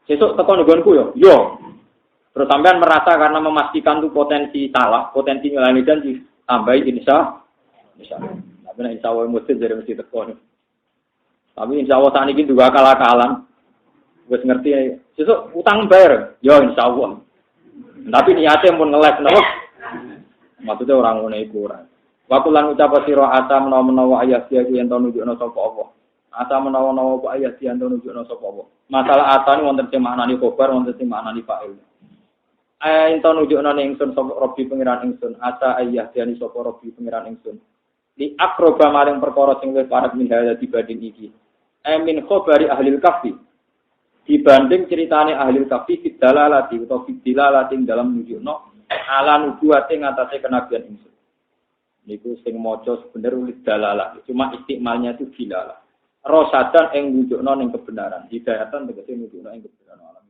Sesuk teko nggonku yo. Terus sampean merasa karena memastikan tuh potensi salah, potensi nyelani dan ditambahi insya. Tapi nek insya Allah mesti dari mesti teko. Tapi insya Allah saat ini juga kalah-kalan. Gue ngerti, sesuk utang bayar, ya insya Allah. Tapi niatnya pun ngeles, kenapa? Maksudnya orang ngono iku ora. Waktu lan ucap sira ata menawa ayat dia yang tau nunjukno sapa Allah. Ata menawa ayat dia yang tau nunjukno sapa Allah. Masalah ata ni wonten sing maknani khobar, wonten sing maknani fa'il. Ento nunjukno ning ingsun sapa Rabbi pangeran ingsun, ata ayat dia ni sapa Rabbi pangeran ingsun. Di akroba maring perkara sing luwih parek minhaya dibanding iki. Min khobari ahlil kafi dibanding ceritane ahlil kafi fidalalati utawa fidilalati dalam nunjukno ala nubuwate ngatasé kenabian ingsun. Niku sing maca sebener ulis dalalah, cuma istimalnya itu dilalah. Rosadan ing nunjukno ning kebenaran, hidayatan tegese nunjukno ing kebenaran alam.